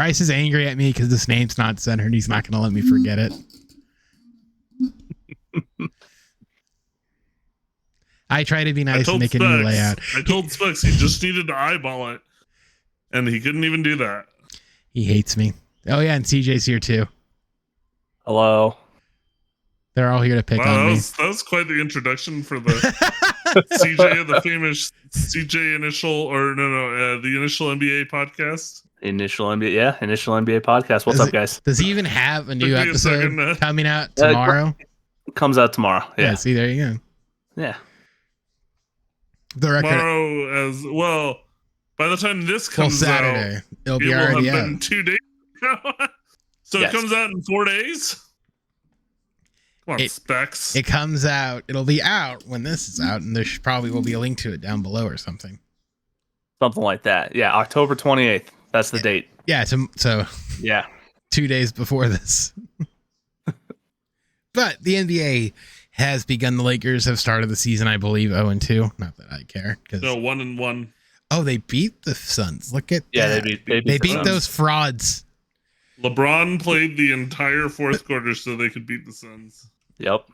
Bryce is angry at me because this name's not centered. He's not going to let me forget it. I try to be nice and make a new layout. I told Sepcts he just needed to eyeball it, and he couldn't even do that. He hates me. Oh, yeah, and CJ's here, too. Hello. They're all here to pick on me. That was quite the introduction for the CJ, the famous CJ the initial NBA podcast. Initial NBA podcast. What's up, guys? Does he even have a new episode coming out tomorrow? It comes out tomorrow. Yeah. See, there you go. Yeah. The record. Tomorrow as well. By the time this comes Saturday, out, it'll be already out. Been 2 days ago. So yes. It comes out in 4 days. Come on, Sepcts. It comes out. It'll be out when this is out, and there probably will be a link to it down below or something. Something like that. Yeah, October 28th. That's the date. Yeah. So yeah, 2 days before this. But the NBA has begun. The Lakers have started the season, I believe, 0-2. Not that I care. No, 1-1. Oh, they beat the Suns. Look at that. They beat those frauds. LeBron played the entire fourth quarter so they could beat the Suns. Yep.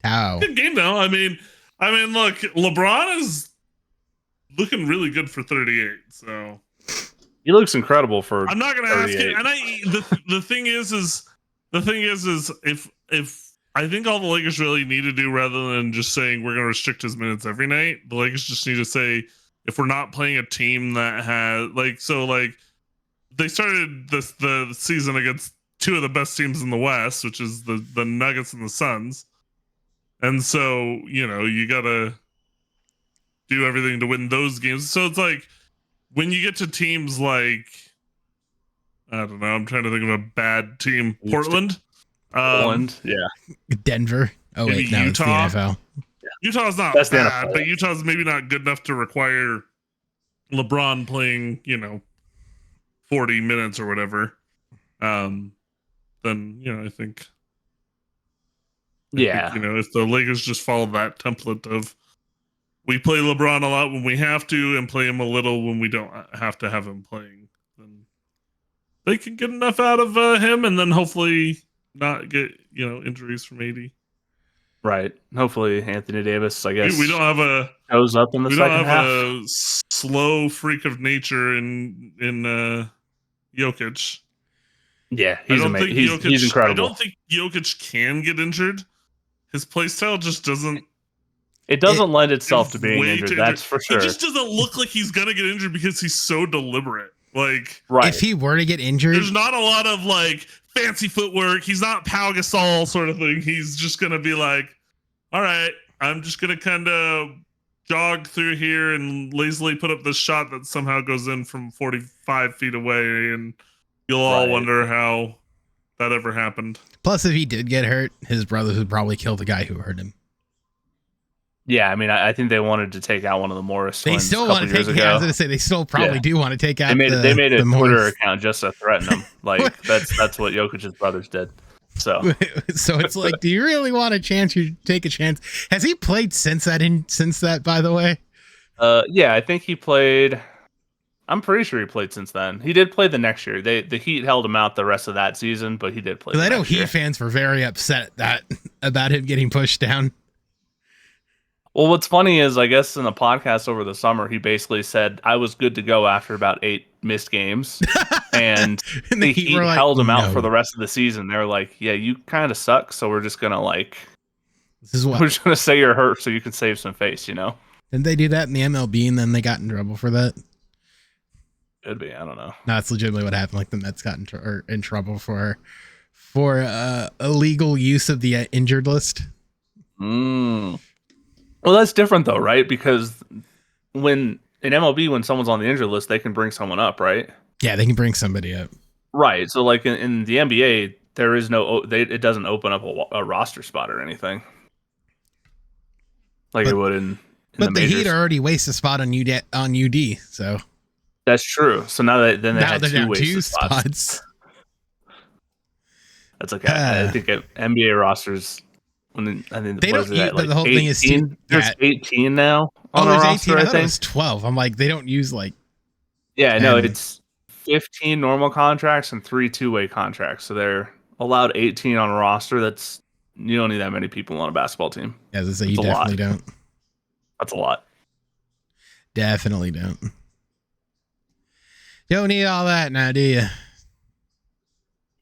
How? Good game though. I mean, look, LeBron is looking really good for 38. So he looks incredible for. I'm not going to ask it. And the thing is if I think all the Lakers really need to do, rather than just saying we're going to restrict his minutes every night, the Lakers just need to say, if we're not playing a team that has they started the season against two of the best teams in the West, which is the Nuggets and the Suns. And so, you got to do everything to win those games. So it's like when you get to teams like, I don't know, I'm trying to think of a bad team. Portland. Yeah. Denver. Oh, wait, no, Utah. It's the NFL. Utah's not bad, but Utah's maybe not good enough to require LeBron playing, 40 minutes or whatever. Then, I think. If the Lakers just follow that template of we play LeBron a lot when we have to and play him a little when we don't have to have him playing, then they can get enough out of him and then hopefully not get, injuries from AD. Right. Hopefully Anthony Davis, I guess. We don't have a goes up in the second half. A slow freak of nature in Jokic. Yeah, he's amazing. He's incredible. I don't think Jokic can get injured. His playstyle just doesn't. It doesn't lend itself to being injured. That's for sure. It just doesn't look like he's gonna get injured because he's so deliberate. Like, right. If he were to get injured, there's not a lot of fancy footwork. He's not Pau Gasol sort of thing. He's just gonna be like, all right, I'm just gonna kind of jog through here and lazily put up this shot that somehow goes in from 45 feet away, and you'll all wonder how that ever happened. Plus, if he did get hurt, his brothers would probably kill the guy who hurt him. Yeah, I mean, I think they wanted to take out one of the Morris twins. They still want to take. I was going to say they still probably do want to take out. They made a the Twitter Morris account just to threaten them. Like that's what Jokic's brothers did. So it's like, do you really want a chance? You take a chance. Has he played since that? By the way, yeah, I think he played. I'm pretty sure he played since then. He did play the next year. The Heat held him out the rest of that season, but he did play. I know Heat fans were very upset about him getting pushed down. Well, what's funny is, I guess in the podcast over the summer, he basically said I was good to go after about 8 missed games, and the Heat held him out for the rest of the season. They were like, "Yeah, you kind of suck, so we're just gonna we're just gonna say you're hurt so you can save some face," Didn't they do that in the MLB and then they got in trouble for that? Could be, I don't know. No, that's legitimately what happened. Like the Mets got in trouble for illegal use of the injured list. Well, that's different though, right? Because when in MLB, when someone's on the injured list, they can bring someone up, right? Yeah, they can bring somebody up. Right. So, like in the NBA, there is it doesn't open up a roster spot or anything, it would in but the Heat already waste a spot on UD, so that's true. So now they had two wasted spots. That's okay. I think NBA rosters. I think they don't use, but the whole 18? Thing is there's 18 now on there's the roster. 18. I thought it was 12. I'm like, they don't use Yeah, no, it's 15 normal contracts and 3 two-way contracts. So they're allowed 18 on a roster. You don't need that many people on a basketball team. Yeah, as I say, you definitely don't. That's a lot. Definitely don't. You don't need all that now, do you?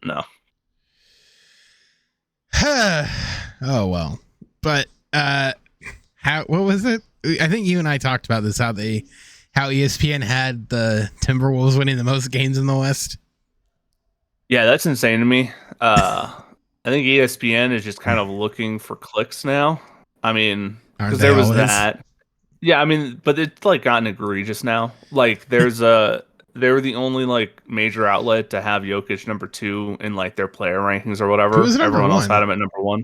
No. Oh well. But what was it? I think you and I talked about this, how ESPN had the Timberwolves winning the most games in the West. Yeah, that's insane to me. I think ESPN is just kind of looking for clicks now. I mean, because there was that. Yeah, I mean, but it's like gotten egregious now. Like they were the only like major outlet to have Jokic number 2 in like their player rankings or whatever. Everyone else had him at number 1.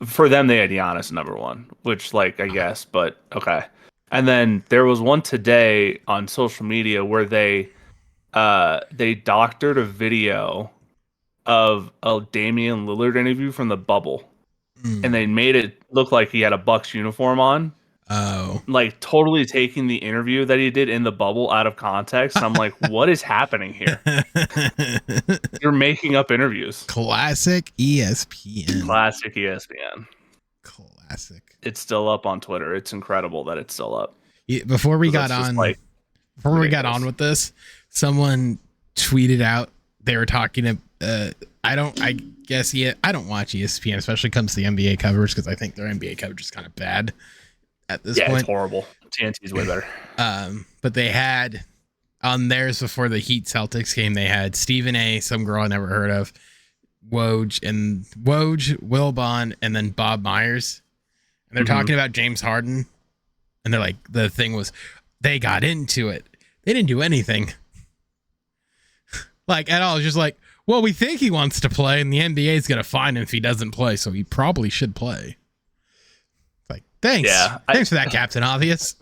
For them, they had Giannis number 1, which like I guess, but okay. And then there was one today on social media where they doctored a video of a Damian Lillard interview from the bubble, and they made it look like he had a Bucks uniform on. Oh, like totally taking the interview that he did in the bubble out of context. I'm like, what is happening here? You're making up interviews. Classic ESPN. Classic ESPN. Classic. It's still up on Twitter. It's incredible that it's still up. Yeah, before we got on with this, someone tweeted out they were talking to I don't watch ESPN, especially comes to the NBA coverage, because I think their NBA coverage is kind of bad at this point. Yeah, it's horrible. TNT's way better. But they had on theirs before the Heat Celtics game, they had Stephen A., some girl I never heard of, Woj, Will Bond, and then Bob Myers. And they're talking about James Harden. And they're like, the thing was, they got into it. They didn't do anything. Like, at all. It's just like, well, we think he wants to play, and the NBA is going to fine him if he doesn't play, so he probably should play. It's like, thanks. Yeah, thanks for that, Captain Obvious.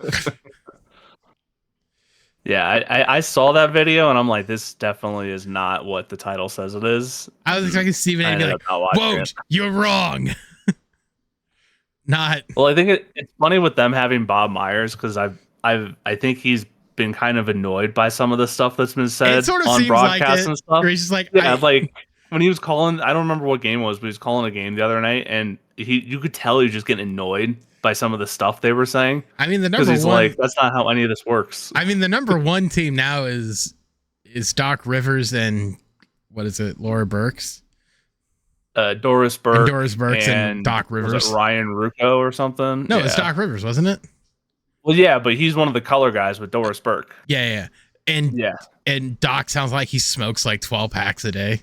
Yeah, I saw that video, and I'm like, this definitely is not what the title says it is. I was expecting Stephen A. to be like, whoa, you're wrong. Not. Well, I think it's funny with them having Bob Myers, because I think he's been kind of annoyed by some of the stuff that's been said on broadcast and stuff. He's just like, like when he was calling, I don't remember what game it was, but he was calling a game the other night, and you could tell he was just getting annoyed by some of the stuff they were saying. I mean, the number one, like, that's not how any of this works. I mean, the number one team now is Doc Rivers and what is it, Laura Burks? Doris Burke and Doc Rivers. Was it Ryan Rucco or something? No, it's Doc Rivers, wasn't it? Well, yeah, but he's one of the color guys with Doris Burke. Yeah. And Doc sounds like he smokes like 12 packs a day.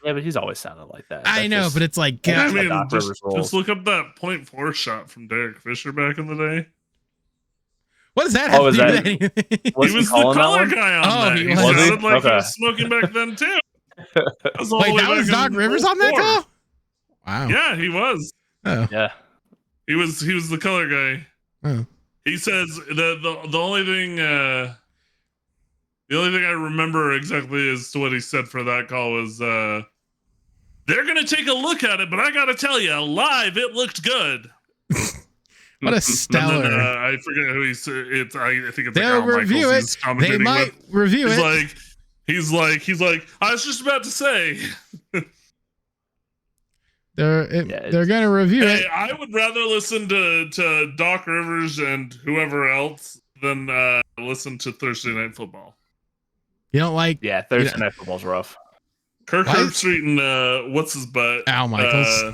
Yeah, but he's always sounded like that. I know, but it's like, I mean, just look up that 0.4 shot from Derek Fisher back in the day. What does that have to do with anything? He was the color guy on that. He sounded like he was smoking back then, too. Wait, that was Doc Rivers on that call? Wow. Yeah, he was. Oh. Yeah. He was the color guy. Oh. He says the only thing I remember exactly as to what he said for that call was they're gonna take a look at it, but I gotta tell you, live it looked good. What a stellar! Then, I forget who he said. I think it's they'll like review it. They might review it. He's like I was just about to say. They're gonna review it. I would rather listen to Doc Rivers and whoever else than listen to Thursday Night Football. You don't like? Yeah, Thursday Night Football's rough. Kirk Herbstreit and what's his butt? Al Michaels.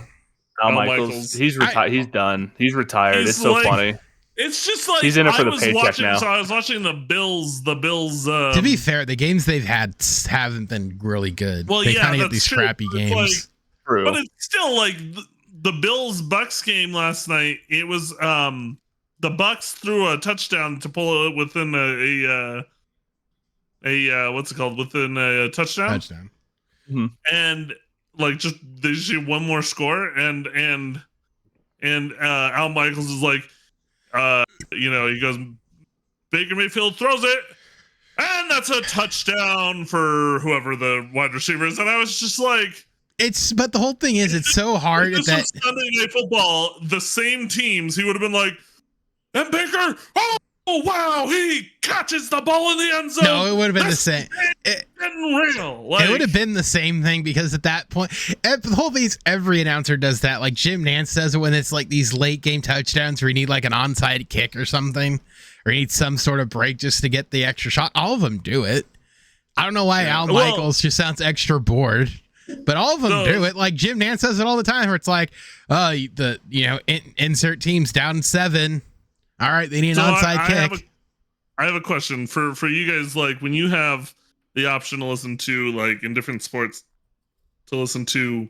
Al Michaels. He's retired. He's done. He's retired. It's so funny. It's just like he's in it for the paycheck now. So I was watching the Bills. To be fair, the games they've had haven't been really good. Well, they kind of get these crappy games. True. But it's still like the Bills Bucks game last night. It was the Bucks threw a touchdown to pull it within a what's it called, within a touchdown. Mm-hmm. And like just they just need one more score, and Al Michaels is like, he goes, Baker Mayfield throws it, and that's a touchdown for whoever the wide receiver is. And I was just like, but the whole thing is, it's so hard at that Sunday Night Football, the same teams, he would have been like, and Baker, oh wow, he catches the ball in the end zone. No, it would have been the same. Real. It would have been the same thing because at that point, the whole piece, every announcer does that. Like Jim Nantz does it when it's like these late game touchdowns where you need like an onside kick or something, or you need some sort of break just to get the extra shot. All of them do it. I don't know why Al Michaels just sounds extra bored, but all of them do it. Like Jim Nantz does it all the time where it's like, insert teams down 7. All right, they need an onside kick. I have a question for you guys. Like when you have the option to listen to, like in different sports, to listen to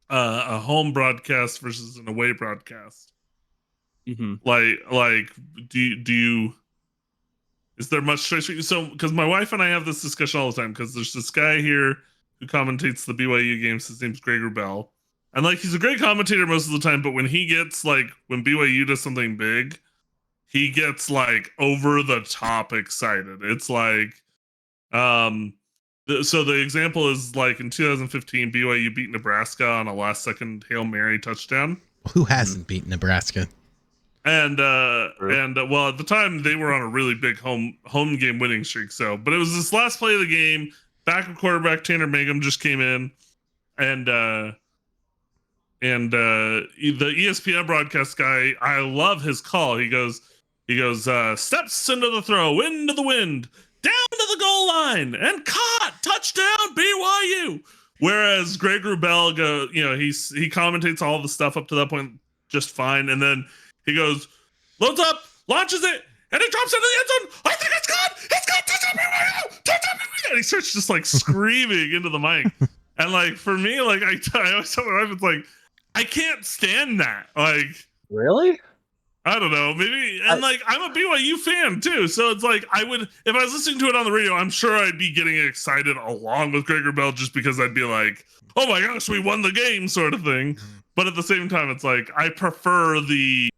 a home broadcast versus an away broadcast. Like do you is there much choice for you? So because my wife and I have this discussion all the time, because there's this guy here who commentates the BYU games. His name's Gregor Bell, and like he's a great commentator most of the time, but when he gets like when BYU does something big, he gets like over the top excited. It's like so the example is like in 2015 BYU beat Nebraska on a last second Hail Mary touchdown. Who hasn't beaten Nebraska? And well, at the time they were on a really big home game winning streak. So, but it was this last play of the game. Backup quarterback Tanner Mangum just came in, and the ESPN broadcast guy, I love his call. He goes, steps into the throw, into the wind, down to the goal line, and caught, touchdown BYU. Whereas Greg Wrubell he commentates all the stuff up to that point just fine, and then he goes, loads up, launches it, and it drops into the end zone. I think it's gone. It's gone. Touchdown BYU. Touchdown BYU. And he starts just like screaming into the mic. And like for me, like I always tell my wife, it's like I can't stand that. Like really. I don't know, maybe, and like I'm a BYU fan too, so it's like I would, if I was listening to it on the radio, I'm sure I'd be getting excited along with Gregor Bell, just because I'd be like, oh my gosh, we won the game, sort of thing. But at the same time, it's like I prefer the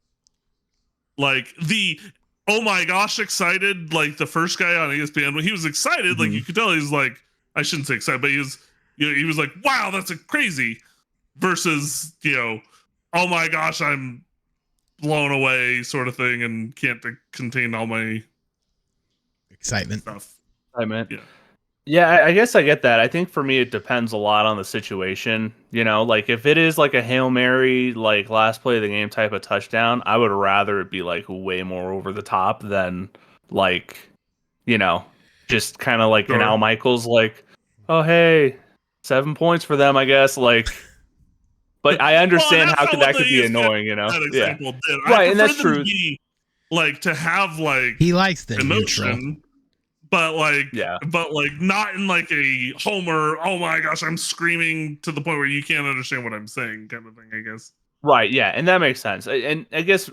oh my gosh excited, like the first guy on ESPN when he was excited, like you could tell he's like, I shouldn't say excited, but he was like, wow, that's crazy, versus oh my gosh, I'm blown away sort of thing and can't contain all my excitement stuff. Yeah, I guess I get that. I think for me it depends a lot on the situation. Like if it is like a Hail Mary, like last play of the game type of touchdown, I would rather it be like way more over the top than like, just kind of like an Al Michaels, like, oh hey, 7 points for them, I guess. Like, but I understand how that could be annoying, That example did. Right, and that's true. Like to have like he likes the emotion. Neutral. But not in like a homer, oh my gosh, I'm screaming to the point where you can't understand what I'm saying kind of thing, I guess. Right, yeah, and that makes sense. And I guess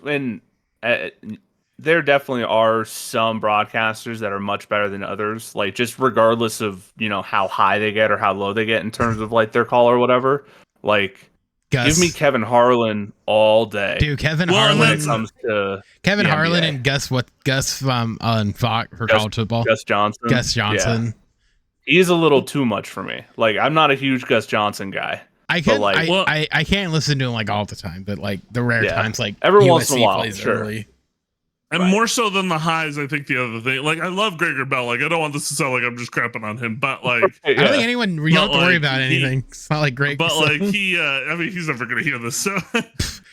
there definitely are some broadcasters that are much better than others, like just regardless of, how high they get or how low they get in terms of like their call or whatever. Like Gus. Give me Kevin Harlan all day. Dude, Kevin Harlan. When it comes to Kevin Harlan and Gus on Fox for college football. Gus Johnson. Yeah. He's a little too much for me. Like I'm not a huge Gus Johnson guy. I can't listen to him like all the time, but like the rare times, like every USC once in a while, plays sure. early. And more so than the highs, I think the other thing, like I love Gregor Bell. Like I don't want this to sound like I'm just crapping on him, but like I don't think anyone you don't have to worry about anything. It's not like Greg. But like he's never gonna hear this. So,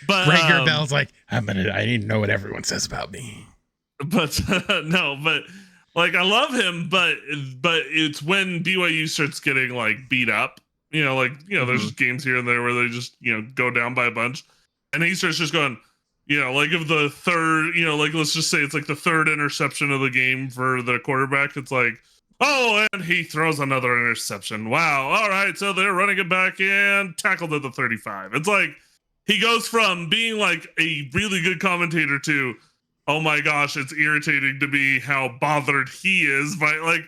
but Gregor Bell's like I need to know what everyone says about me. But but like I love him, but it's when BYU starts getting like beat up. There's games here and there where they just go down by a bunch, and he starts just going. Like if the third, like let's just say it's like the third interception of the game for the quarterback. It's like, oh, and he throws another interception. Wow. All right. So they're running it back and tackled at the 35. It's like he goes from being like a really good commentator to, oh my gosh, it's irritating to me how bothered he is by like,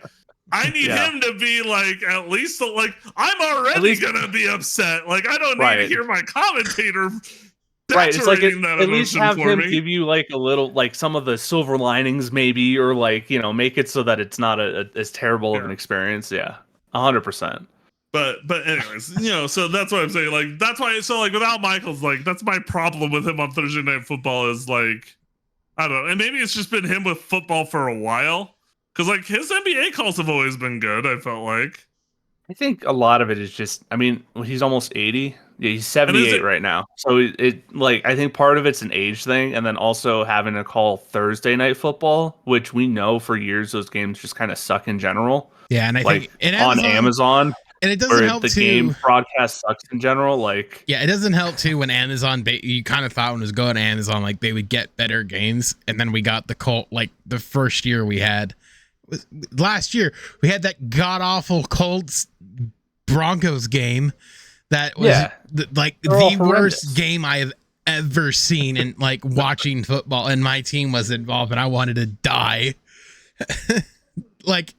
I need him to be like, at least like, I'm already going to be upset. Like, I don't need to hear my commentator. Right, it's like at least have him give you like a little, like some of the silver linings, maybe, or like make it so that it's not as terrible of an experience. Yeah, 100%. But anyways, so that's what I'm saying. Like that's why. So like without Michaels, like that's my problem with him on Thursday Night Football is like I don't know. And maybe it's just been him with football for a while. Because, like, his NBA calls have always been good, I felt like. I think a lot of it is just, I mean, he's almost 80. Yeah, he's 78 right now. So I think part of it's an age thing, and then also having to call Thursday night football, which we know for years those games just kind of suck in general. Yeah, and I think on Amazon, and it doesn't help the too. Game broadcast sucks in general. Yeah, it doesn't help too when Amazon. You kind of thought when it was going to Amazon, like they would get better games, and then we got the Colt. Like the first year we had, last year we had that god awful Colts Broncos game. That was the worst game I have ever seen in like watching football, and my team was involved, and I wanted to die. Like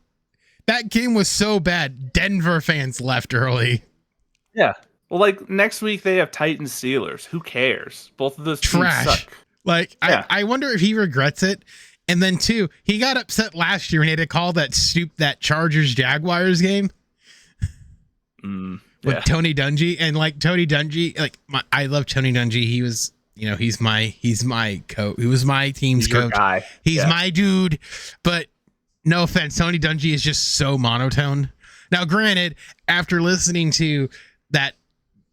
that game was so bad. Denver fans left early. Yeah. Well, like next week they have Titans Steelers. Who cares? Both of those teams suck. Like I wonder if he regrets it. And then too, he got upset last year when he had to call that Chargers Jaguars game. With Tony Dungy, and like Tony Dungy, like I love Tony Dungy. He was, he's my coach. He was my team's coach. Guy. He's my dude. But no offense, Tony Dungy is just so monotone. Now, granted, after listening to that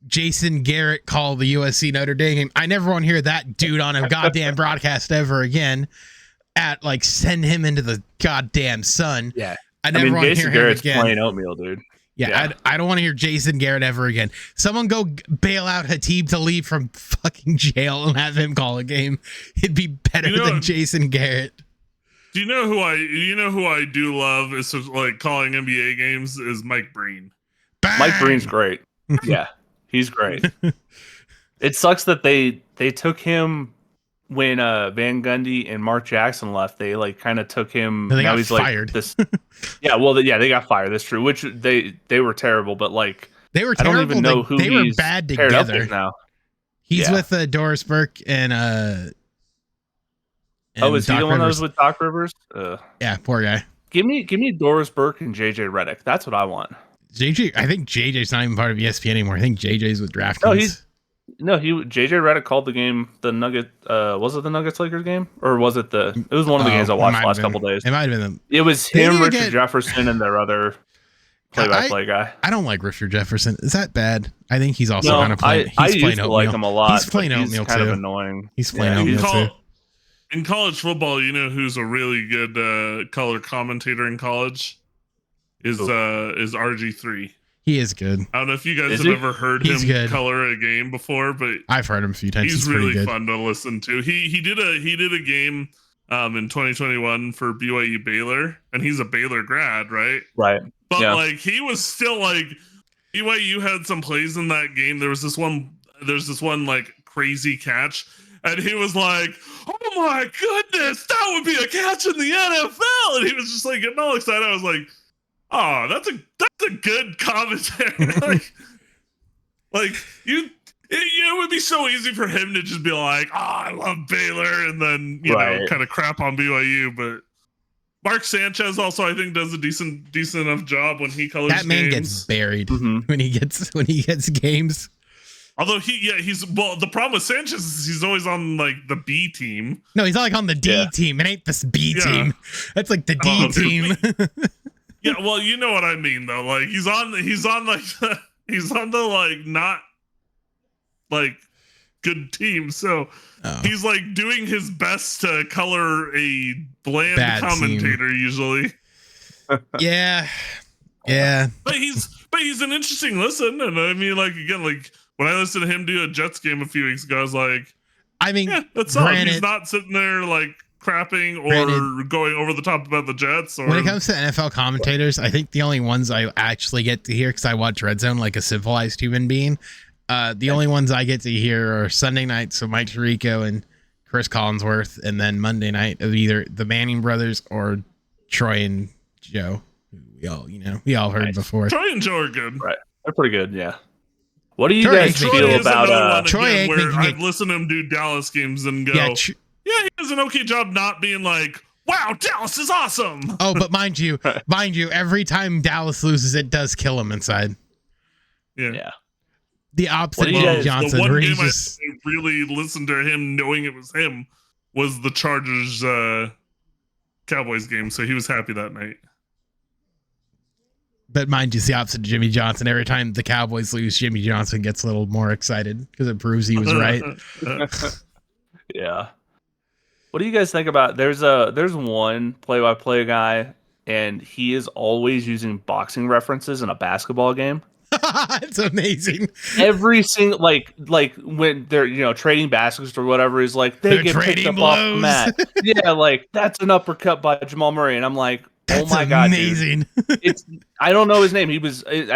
Jason Garrett call the USC Notre Dame game, I never want to hear that dude on a goddamn broadcast ever again. Send him into the goddamn sun. Yeah, I never want to hear him Garrett's again. Plain oatmeal, dude. Yeah. I don't want to hear Jason Garrett ever again. Someone go bail out Hatib to leave from fucking jail and have him call a game. It'd be better than Jason Garrett. Do you know who I do love is like calling NBA games is Mike Breen. Bang! Mike Breen's great. Yeah, he's great. It sucks that they took him when Van Gundy and Mark Jackson left. They like kind of took him. They now got he's fired. Like this. Yeah, well, they got fired. That's true. Which they were terrible, but like they were terrible. I don't even know who they were bad together now. He's with Doris Burke and is he the one that was with Doc Rivers? Yeah, poor guy. Give me Doris Burke and JJ Redick. That's what I want. I think JJ's not even part of ESPN anymore. I think JJ's with DraftKings. JJ Redick called the game. The Nugget was it the Nuggets Lakers game, or was it it was one of the games I watched the last couple days. It might have been it was him, Richard Jefferson, and their other play-by-play guy. I don't like Richard Jefferson. Is that bad? I think he's also kind of playing. I used to like him a lot. He's playing oatmeal kind too. Of annoying. He's playing oatmeal too. In college football, you know who's a really good color commentator in college is RG3. He is good. I don't know if you guys have ever heard him color a game before, but I've heard him a few times. He's really fun to listen to. He did a game in 2021 for BYU Baylor, and he's a Baylor grad, right? Right. But like he was still like BYU had some plays in that game. There's this one like crazy catch. And he was like, "Oh my goodness, that would be a catch in the NFL!" And he was just like getting all excited. I was like, "Oh, that's a good commentary." It would be so easy for him to just be like, "Oh, I love Baylor," and then know kind of crap on BYU. But Mark Sanchez also, I think, does a decent enough job when he colors. That man gets buried when he gets games. Although the problem with Sanchez is he's always on like the B team. No, he's not like on the D team. It ain't this B team. That's like the D team. Yeah, well, you know what I mean though. Like he's on the like not like good team. So he's like doing his best to color a bland bad commentator team. Usually. Yeah. But he's an interesting listen, and I mean, like again, like. When I listened to him do a Jets game a few weeks ago, I was like, that's all. He's not sitting there like crapping or going over the top about the Jets. Or... When it comes to NFL commentators, I think the only ones I actually get to hear, because I watch Red Zone like a civilized human being, the only ones I get to hear are Sunday night, so Mike Tirico and Chris Collinsworth, and then Monday night of either the Manning brothers or Troy and Joe, who we all heard before. Troy and Joe are good. Right. They're pretty good, yeah. What do you guys feel about Troy? Where I've listened to him do Dallas games and go, he does an okay job not being like, "Wow, Dallas is awesome." Oh, but mind you, every time Dallas loses, it does kill him inside. Yeah. The opposite of Johnson, the one where game I really listened to him knowing it was him was the Chargers Cowboys game, so he was happy that night. But mind you, it's the opposite of Jimmy Johnson. Every time the Cowboys lose, Jimmy Johnson gets a little more excited because it proves he was right. Yeah. What do you guys think about? There's one play-by-play guy, and he is always using boxing references in a basketball game. It's amazing. Every single like when they're trading baskets or whatever, is like they get picked up off the mat. Yeah, like that's an uppercut by Jamal Murray, and I'm like, that's oh my god, amazing. Dude. I don't know his name. I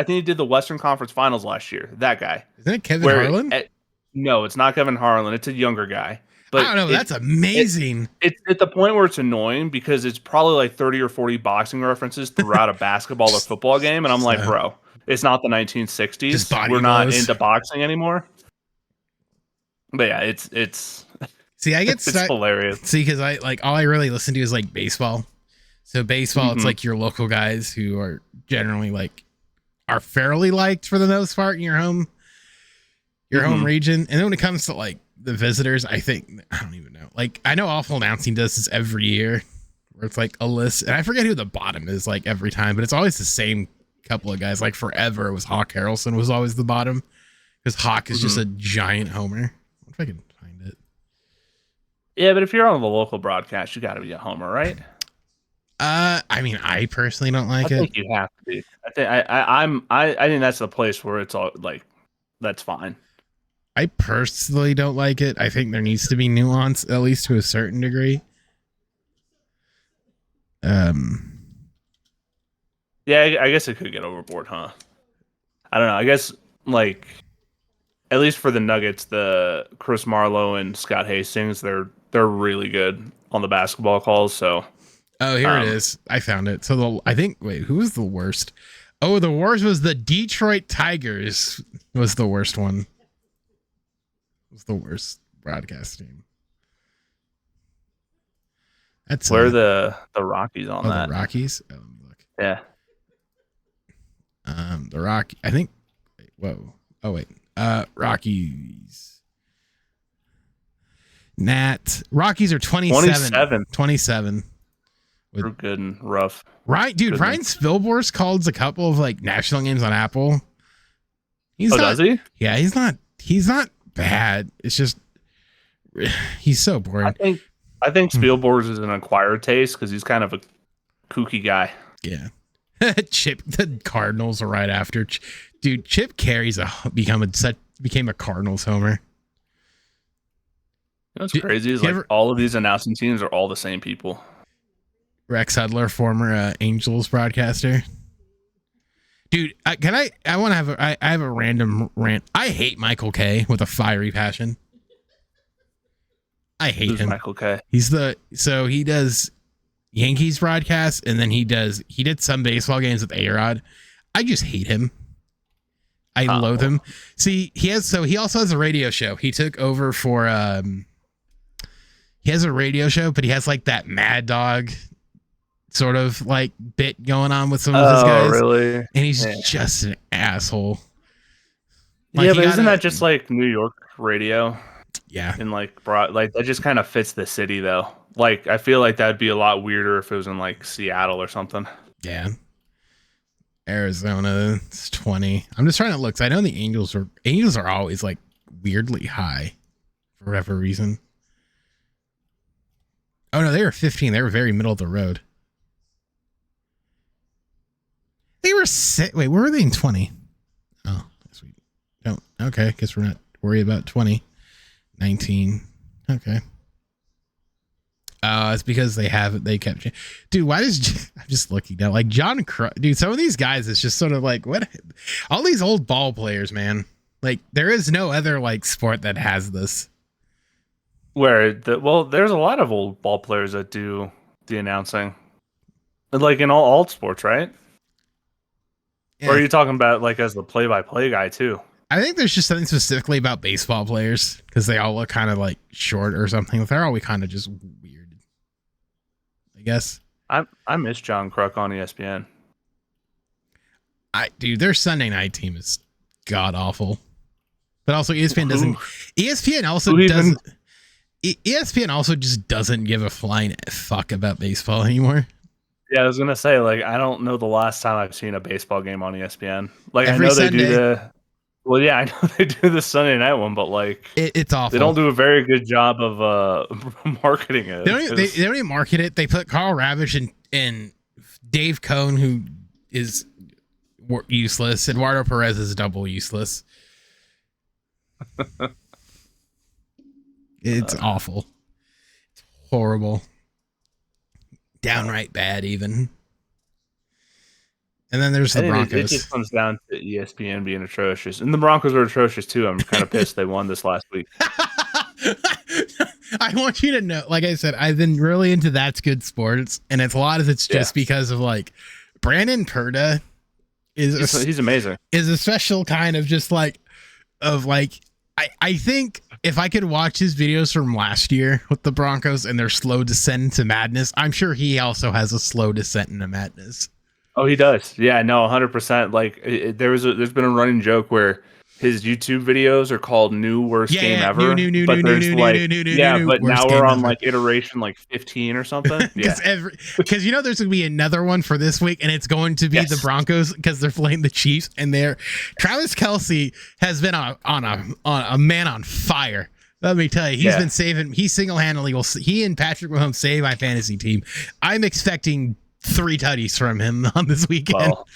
think he did the Western Conference Finals last year. That guy. Isn't it Kevin Harlan? No, it's not Kevin Harlan. It's a younger guy. But I don't know. That's amazing. It's at the point where it's annoying because it's probably like 30 or 40 boxing references throughout a basketball or football game, and I'm like, bro. It's not the 1960s. We're not into boxing anymore. But yeah, it's see, I get it's hilarious. See, because I like all I really listen to is like baseball. So baseball, it's like your local guys who are generally like are fairly liked for the most part in your home region. And then when it comes to like the visitors, I don't even know. Like I know Awful Announcing does this every year, where it's like a list, and I forget who the bottom is like every time, but it's always the same couple of guys. Like forever it was Hawk Harrelson was always the bottom because Hawk is just a giant homer. What if I can find it? Yeah, but if you're on the local broadcast, you got to be a homer, right? I mean, I personally don't like it. I think you have to be. I think that's the place where it's all like that's fine. I personally don't like it. I think there needs to be nuance, at least to a certain degree. Yeah, I guess it could get overboard, huh? I don't know. I guess, like, at least for the Nuggets, the Chris Marlowe and Scott Hastings, they're really good on the basketball calls. So, here it is. I found it. So who was the worst? Oh, the worst was the Detroit Tigers. Was the worst one. It was the worst broadcast team. That's where the Rockies on that? The Rockies. Oh, let me look. Yeah. The Rocky. I think. Whoa. Oh wait. Rockies. Rockies are 27. 27. They're good and rough. Right, dude. Ryan Spilborghs calls a couple of like national games on Apple. Does he? Yeah, he's not bad. It's just he's so boring. I think Spielborg's is an acquired taste because he's kind of a kooky guy. Yeah. Chip, the Cardinals are right after. Dude, Chip Carey's became a Cardinals homer. You know what's crazy is all of these announcing teams are all the same people. Rex Hudler, former Angels broadcaster. Dude, I have a random rant. I hate Michael Kay with a fiery passion. I hate him. Michael Kay. He does Yankees broadcasts, and then he did some baseball games with A-Rod. I just hate him. I loathe him. See, he also has a radio show. He took over for he has a radio show, but he has like that Mad Dog sort of like bit going on with some of his guys. Oh, really? And he's just an asshole. Like, yeah, but isn't that just like New York radio? Yeah. And like that just kind of fits the city though. Like I feel like that'd be a lot weirder if it was in like Seattle or something. Yeah. Arizona, it's 20. I'm just trying to look. 'Cause I know the Angels are always like weirdly high for whatever reason. Oh no, they were 15. They were very middle of the road. They were wait, where were they in 20? Oh, sweet. Don't. Okay, guess we're not worried about 20. 19. Okay. It's because they kept. Dude, why does I'm just looking now like John dude, some of these guys it's just sort of like what all these old ball players, man. Like there is no other like sport that has this. There's a lot of old ball players that do the announcing. Like in all sports, right? Yeah. Or are you talking about like as the play-by-play guy too? I think there's just something specifically about baseball players because they all look kind of like short or something. They're always kind of just weird, I guess. I miss John Kruk on ESPN. Dude, their Sunday night team is god awful. But also ESPN doesn't. ESPN also doesn't. ESPN also just doesn't give a flying fuck about baseball anymore. Yeah, I was gonna say, like, I don't know the last time I've seen a baseball game on ESPN. Like, Every I know Sunday. they do the. Well, yeah, I know they do the Sunday night one, but like, it's awful. They don't do a very good job of marketing it. They don't even market it. They put Carl Ravitch and Dave Cohn, who is useless. Eduardo Perez is double useless. It's awful. It's horrible. Downright bad, even. And then there's the Broncos. It just comes down to ESPN being atrocious. And the Broncos are atrocious, too. I'm kind of pissed they won this last week. I want you to know, like I said, I've been really into That's Good Sports. And it's a lot of it's just because of, like, Brandon Perda he's amazing. Is a special kind of just, like, I think if I could watch his videos from last year with the Broncos and their slow descent into madness, I'm sure he also has a slow descent into madness. Oh, he does. Yeah, no, 100%. Like there's been a running joke where his YouTube videes are called "New Worst Game Ever," but now we're on like iteration like 15 or something. Because there's going to be another one for this week, and it's going to be the Broncos because they're playing the Chiefs, and Travis Kelce has been on a man on fire. Let me tell you, he's been saving. He single-handedly he and Patrick Mahomes save my fantasy team. I'm expecting 3 tutties from him on this weekend. Well,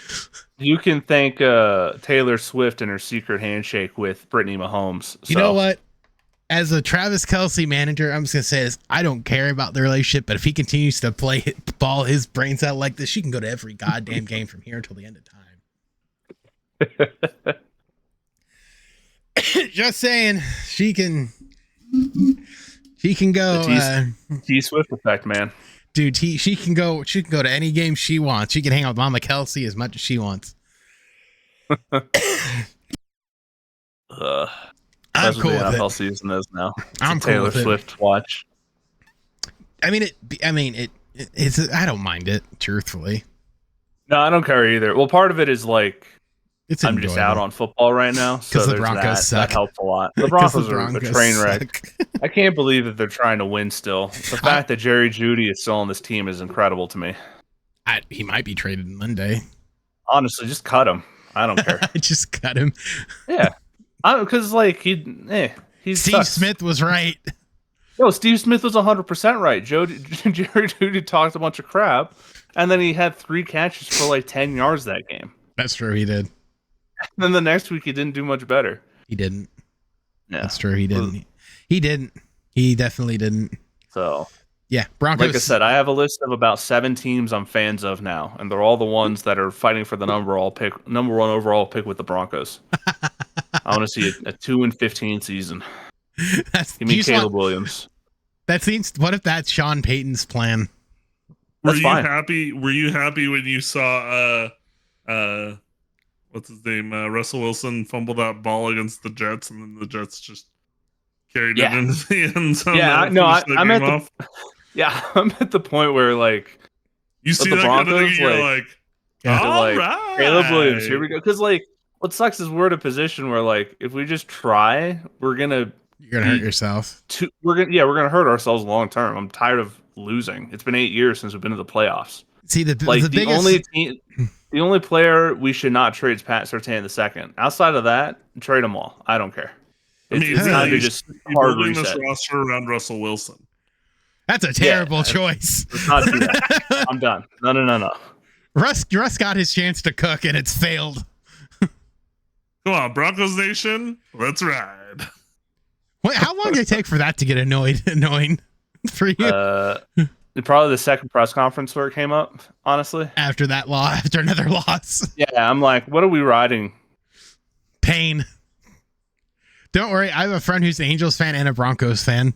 you can thank Taylor Swift and her secret handshake with Brittany Mahomes. You know what? As a Travis Kelce manager, I'm just going to say this. I don't care about the relationship, but if he continues to play ball his brains out like this, she can go to every goddamn game from here until the end of time. Just saying, she can go. T Swift effect, man. Dude, she can go to any game she wants. She can hang out with Mama Kelce as much as she wants. I'm cool with NFL season is now. I'm cool Taylor with it. Swift watch. I mean, it's I don't mind it, truthfully. No, I don't care either. Well, part of it is like I'm enjoyable. just out on football right now, so the Broncos suck. That helps a lot. The Broncos are a train wreck. I can't believe that they're trying to win still. The fact that Jerry Jeudy is still on this team is incredible to me. He might be traded Monday. Honestly, just cut him. I don't care. Just cut him. Yeah, because like Steve sucks. Smith was right. No, Steve Smith was 100% right. Jerry Jeudy talked a bunch of crap, and then he had 3 catches for like 10 yards that game. That's true. He did. And then the next week he didn't do much better. He didn't. Yeah, that's true. He didn't. He didn't. He definitely didn't. So yeah, Broncos. Like I said, I have a list of about 7 teams I'm fans of now, and they're all the ones that are fighting for the number 1 overall pick with the Broncos. I want to see a 2-15 season. Give me Caleb Williams. That seems. What if that's Sean Payton's plan? Were you happy when you saw what's his name? Russell Wilson fumbled that ball against the Jets, and then the Jets just carried it into the end zone. Yeah, I'm at the point where like you see the Broncos, you're like, all right, Caleb Williams, here we go. Because like, what sucks is we're in a position where like, if we just try, you're gonna hurt yourself. We're gonna hurt ourselves long term. I'm tired of losing. It's been 8 years since we've been to the playoffs. See, the only player we should not trade is Pat Surtain II. Outside of that, trade them all. I don't care. It's time to just hard reset. This roster around Russell Wilson. That's a terrible choice. Let's not do that. I'm done. No. Russ got his chance to cook, and it's failed. Come on, Broncos Nation, let's ride. Wait, how long did it take for that to get annoying for you? Probably the second press conference where it came up, honestly. After another loss. Yeah, I'm like, what are we riding? Pain. Don't worry, I have a friend who's an Angels fan and a Broncos fan.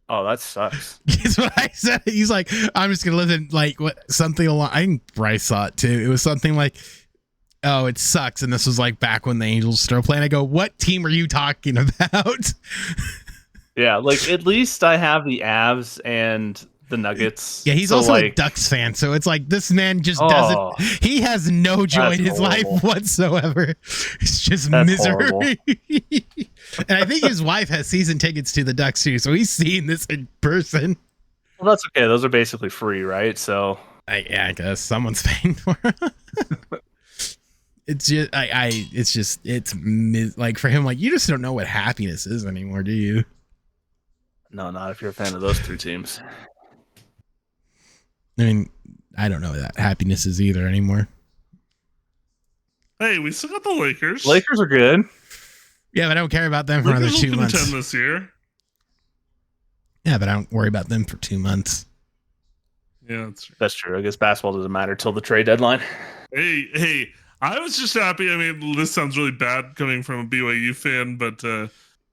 Oh, that sucks. Guess what I said? He's like, I'm just gonna live in like something along. I think Bryce saw it too. It was something like, oh, it sucks. And this was like back when the Angels started playing. I go, what team are you talking about? Yeah, like at least I have the Avs and the Nuggets. Yeah, he's also a Ducks fan, so it's like this man just doesn't. He has no joy in his life whatsoever. It's just misery. And I think his wife has season tickets to the Ducks too, so he's seeing this in person. Well, that's okay. Those are basically free, right? So I guess someone's paying for it. It's just like for him, like you just don't know what happiness is anymore, do you? No, not if you're a fan of those 2 teams. I mean, I don't know what that happiness is either anymore. Hey, we still got the Lakers. Lakers are good. Yeah, but I don't care about them for another 2 months. This year. Yeah, but I don't worry about them for 2 months. Yeah, that's true. I guess basketball doesn't matter till the trade deadline. Hey, I was just happy. I mean, this sounds really bad coming from a BYU fan, but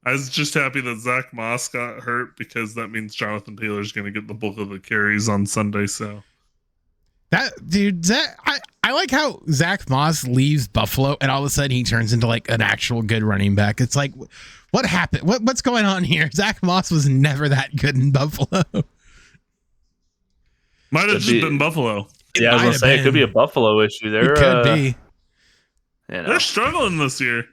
I was just happy that Zach Moss got hurt because that means Jonathan Taylor's going to get the bulk of the carries on Sunday. So I like how Zach Moss leaves Buffalo and all of a sudden he turns into like an actual good running back. It's like, what happened? What's going on here? Zach Moss was never that good in Buffalo. Might have just been Buffalo. Yeah, I was going to say, it could be a Buffalo issue there. It could be. They're struggling this year.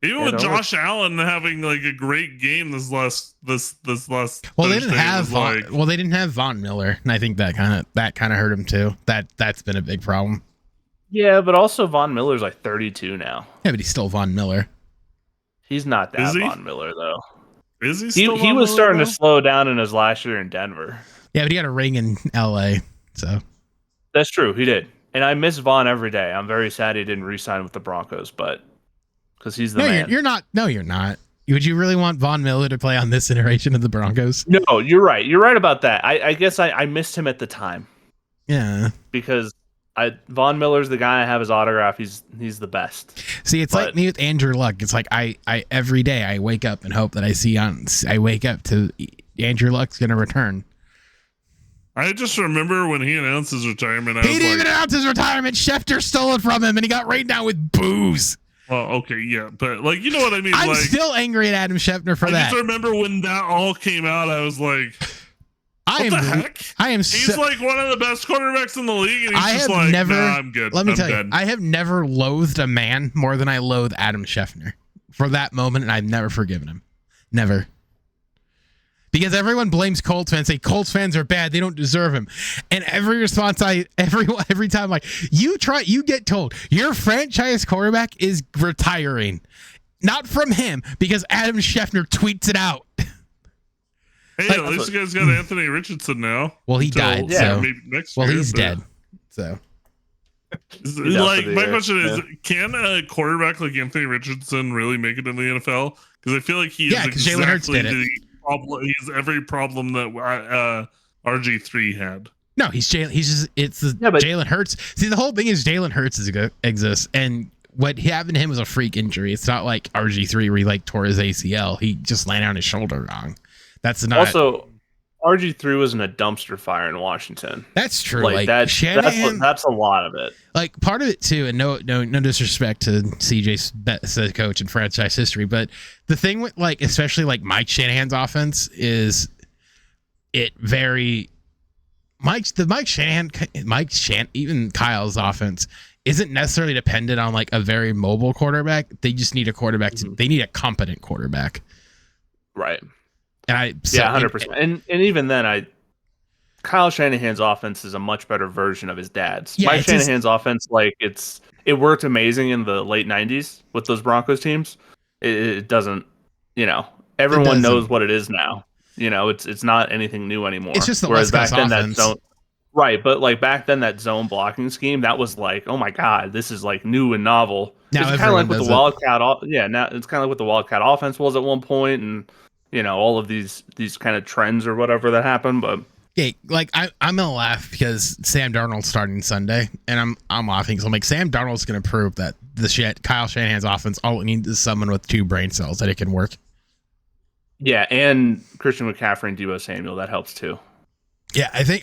Even with Josh Allen having like a great game this last well, they didn't have they didn't have Von Miller, and I think that kind of hurt him too. That's been a big problem. Yeah, but also Von Miller's like 32 now. Yeah, but he's still Von Miller. He's not that Von Miller though. Is he still he was starting to slow down in his last year in Denver. Yeah, but he got a ring in LA, so that's true. He did. And I miss Von every day. I'm very sad he didn't re-sign with the Broncos, but because he's the man. You're not. No, you're not. Would you really want Von Miller to play on this iteration of the Broncos? No, you're right. You're right about that. I guess I missed him at the time. Yeah. Because Von Miller's the guy. I have his autograph. He's the best. See, it's like me with Andrew Luck. It's like I every day I wake up and hope that I wake up to Andrew Luck's going to return. I just remember when he announced his retirement. He didn't even announce his retirement. Schefter stole it from him, and he got rained down with booze. Well, okay, yeah, but like you know what I mean. I'm still angry at Adam Schefter for that. I just remember when that all came out. I was like, "What the heck?" He's like one of the best quarterbacks in the league, and he's I'm good. Let me tell you, I have never loathed a man more than I loathe Adam Schefter for that moment, and I've never forgiven him. Never. Because everyone blames Colts fans, say Colts fans are bad, they don't deserve him. And every response every time, like, you get told your franchise quarterback is retiring. Not from him, because Adam Schefter tweets it out. Hey, at least you guys got Anthony Richardson now. Well, he died. So maybe next year, he's dead. So like my question is, can a quarterback like Anthony Richardson really make it in the NFL? Because I feel like he is exactly Jalen Hurts did it. He's every problem that RG3 had. No, Jalen Hurts. See, the whole thing is Jalen Hurts exists, and what happened to him was a freak injury. It's not like RG3 where he tore his ACL. He just landed on his shoulder wrong. That's not. Also, RG3 was in a dumpster fire in Washington. That's true. That's a lot of it. Like part of it too, and no disrespect to CJ's best coach in franchise history, but the thing with especially Mike Shanahan's offense is Mike Shanahan, even Kyle's offense isn't necessarily dependent on a very mobile quarterback. They just need a quarterback. They need a competent quarterback. Right. And 100%. And even then, Kyle Shanahan's offense is a much better version of his dad's. Yeah, Mike Shanahan's offense, it worked amazing in the late 90s with those Broncos teams. It doesn't, everyone knows what it is now. It's not anything new anymore. It's just the West Coast offense. That zone, right, but back then that zone blocking scheme, that was oh my God, this is new and novel. Now it's kind of like with the Wildcat. Now it's kind of like what the Wildcat offense was at one point, and all of these kind of trends or whatever that happened, but. Yeah, I'm gonna laugh because Sam Darnold's starting Sunday, and I'm laughing. So I'm Sam Darnold's gonna prove that Kyle Shanahan's offense all it needs is someone with 2 brain cells that it can work. Yeah, and Christian McCaffrey and Deebo Samuel, that helps too. Yeah, I think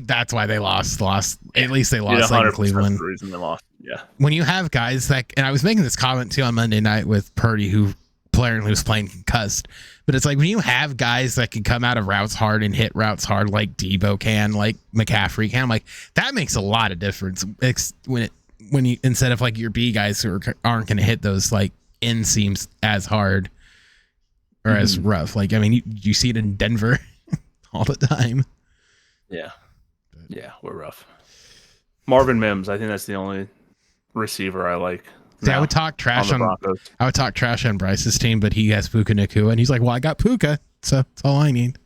that's why they lost. At least they lost in Cleveland. The reason they lost. Yeah. When you have guys and I was making this comment too on Monday night with Purdy, who player and was playing concussed. But it's like when you have guys that can come out of routes hard and hit routes hard, like Debo can, like McCaffrey can, like that makes a lot of difference. When you instead of like your B guys who aren't going to hit those like inseams as hard or as rough. Like I mean, you see it in Denver all the time. Yeah, we're rough. Marvin Mims, I think that's the only receiver I like. See, I would talk trash on Bryce's team, but he has Puka Nacua, and he's like, "Well, I got Puka, so that's all I need."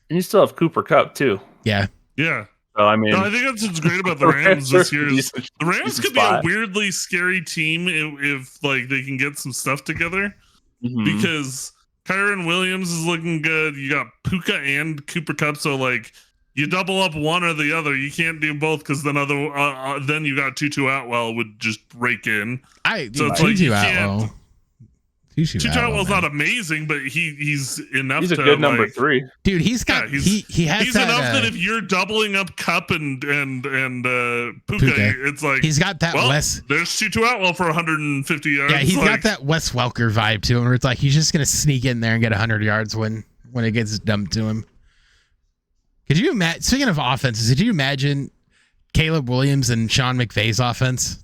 And you still have Cooper Kupp too. Yeah. So I mean, I think that's what's great about the Rams this year. The Rams could be a weirdly scary team if like they can get some stuff together, because Kyron Williams is looking good. You got Puka and Cooper Kupp, so like. You double up one or the other. You can't do both because then then you got Tutu Atwell would just break in. Tutu Atwell. Tutu Atwell's not amazing, but he's enough. He's a good number 3, dude. He's got he's enough that if you're doubling up Kupp and Puka, it's like he's got that Wes. There's Tutu Atwell for 150 yards. Yeah, he's got that Wes Welker vibe to him, where it's like he's just gonna sneak in there and get 100 yards when it gets dumped to him. Could you imagine? Speaking of offenses, did you imagine Caleb Williams and Sean McVay's offense?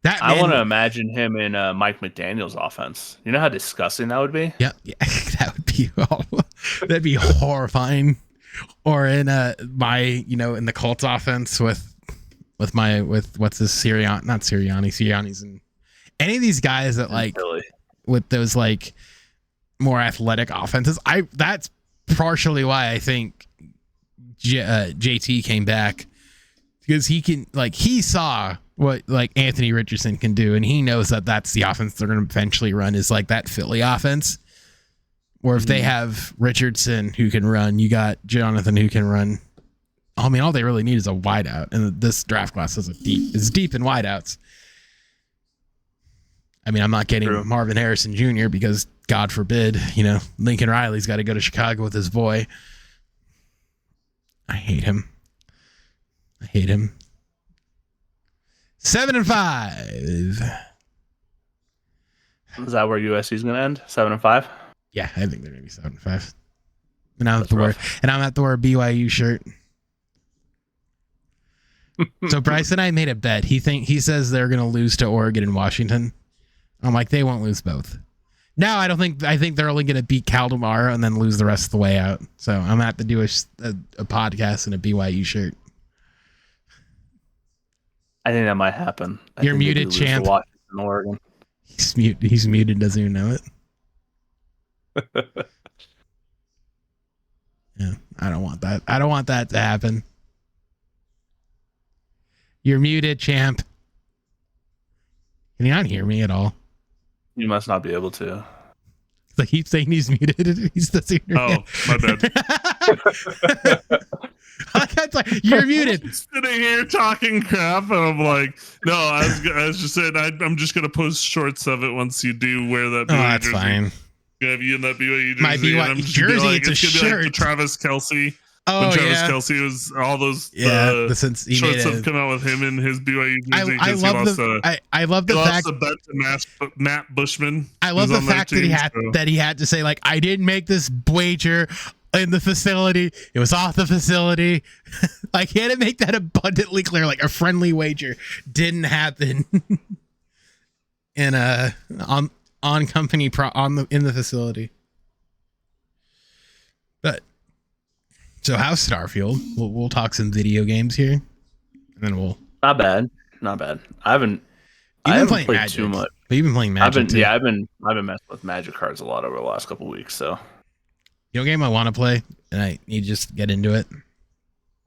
I want to imagine him in Mike McDaniel's offense. You know how disgusting that would be? Yeah, that would be that'd be horrifying. Or in in the Colts offense with what's this Sirianni's and any of these guys that like with those like more athletic offenses. That's partially why I think JT came back, because he saw what like Anthony Richardson can do, and he knows that that's the offense they're going to eventually run, is like that Philly offense, where if they have Richardson who can run, you got Jonathan who can run. I mean, all they really need is a wideout, and this draft class is deep in wideouts. I mean, I'm not getting Marvin Harrison Jr. because God forbid, Lincoln Riley's got to go to Chicago with his boy. I hate him. 7-5. Is that where USC's going to end? 7-5? Yeah, I think they're going to be 7-5. And I'm at to wear a BYU shirt. So Bryce and I made a bet. He says they're going to lose to Oregon and Washington. I'm like, they won't lose both. No, I think they're only going to beat Cal tomorrow and then lose the rest of the way out. So I'm going to have to do a podcast in a BYU shirt. I think that might happen. You're muted, champ. Washington, Oregon. He's muted, doesn't even know it. Yeah, I don't want that. I don't want that to happen. You're muted, champ. Can you not hear me at all? You must not be able to. Like he's saying he's muted. He's the senior. Oh, my bad. You're muted. I'm sitting here talking crap, and I'm like, no, I was just saying, I'm just gonna post shorts of it once you do wear that. BYU that's jersey. Fine. Have you in that BYU jersey? My BYU jersey. Like, it's a shirt. Like the Travis Kelce. Oh, when Travis Kelce was all those shorts have come out with him in his BYU jersey. I love the fact the bet to Matt Bushman. I love the fact that he had to say, like, I didn't make this wager in the facility. It was off the facility. Like, he had to make that abundantly clear. Like, a friendly wager didn't happen in on company in the facility. But so how's Starfield? We'll talk some video games here, and then we'll. Not bad. I haven't played Magic, too much. But you've been playing Magic. I've been messing with Magic cards a lot over the last couple of weeks. So, a game I want to play, and I need to just get into it.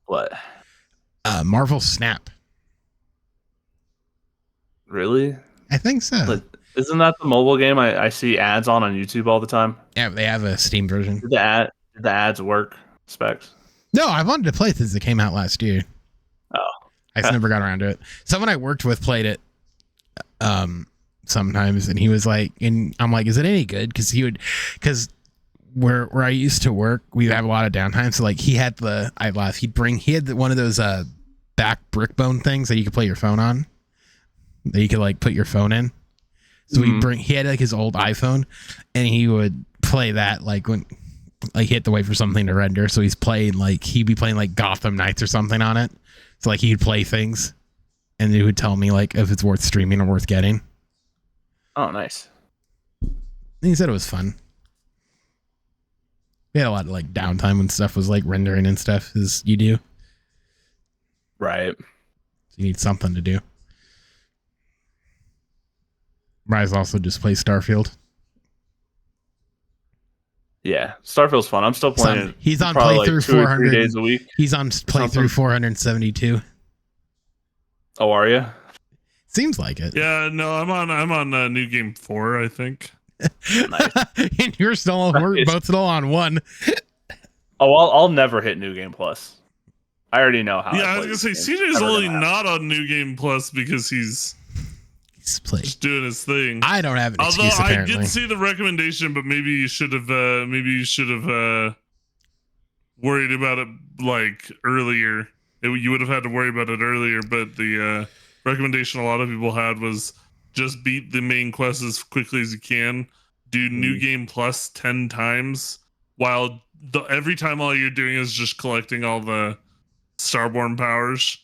What? Marvel Snap. Really? I think so. But isn't that the mobile game I see ads on YouTube all the time? Yeah, they have a Steam version. Did the ads work? Specs? No, I wanted to play it since it came out last year. Oh. I just never got around to it. Someone I worked with played it sometimes, and he was like, and I'm like, is it any good? Because where I used to work, we have a lot of downtime. So like he had one of those back brick bone things that you could play your phone on, that you could like put your phone in. So he had like his old iPhone, and he would play that like when like he had to wait for something to render. So he'd be playing like Gotham Knights or something on it. So like he'd play things, and he would tell me like if it's worth streaming or worth getting. Oh, nice. And he said it was fun. We had a lot of like downtime when stuff was like rendering and stuff, as you do. Right. So you need something to do. Bryce also just plays Starfield. Yeah, Starfield's fun. I'm still playing. He's on playthrough like 400 3 days a week. He's on playthrough 472. Oh, are you? Seems like it. Yeah, no, I'm on New Game 4, I think. Nice. And we're both still on 1. Oh, I'll never hit New Game Plus. I already know how. Yeah, I was gonna say CJ's only not on New Game Plus because he's just doing his thing. I don't have an excuse, apparently. I did see the recommendation, but maybe you should have worried about it like earlier. You would have had to worry about it earlier, but the recommendation a lot of people had was just beat the main quest as quickly as you can. Do New Game Plus 10 times, while every time all you're doing is just collecting all the Starborn powers,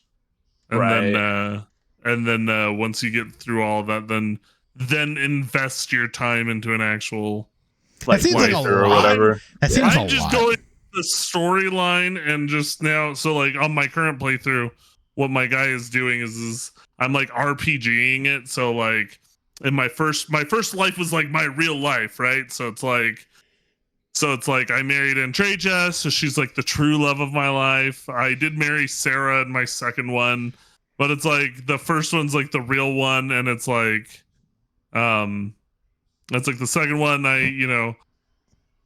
and then once you get through all of that, then invest your time into an actual like playthrough or whatever. That seems a lot. I'm just going the storyline and just now. So like on my current playthrough, what my guy is doing is I'm like RPGing it. So like in my first life was like my real life, right? So it's like I married Andreja, so she's like the true love of my life. I did marry Sarah in my second one, but it's like the first one's like the real one, and it's like that's like the second one I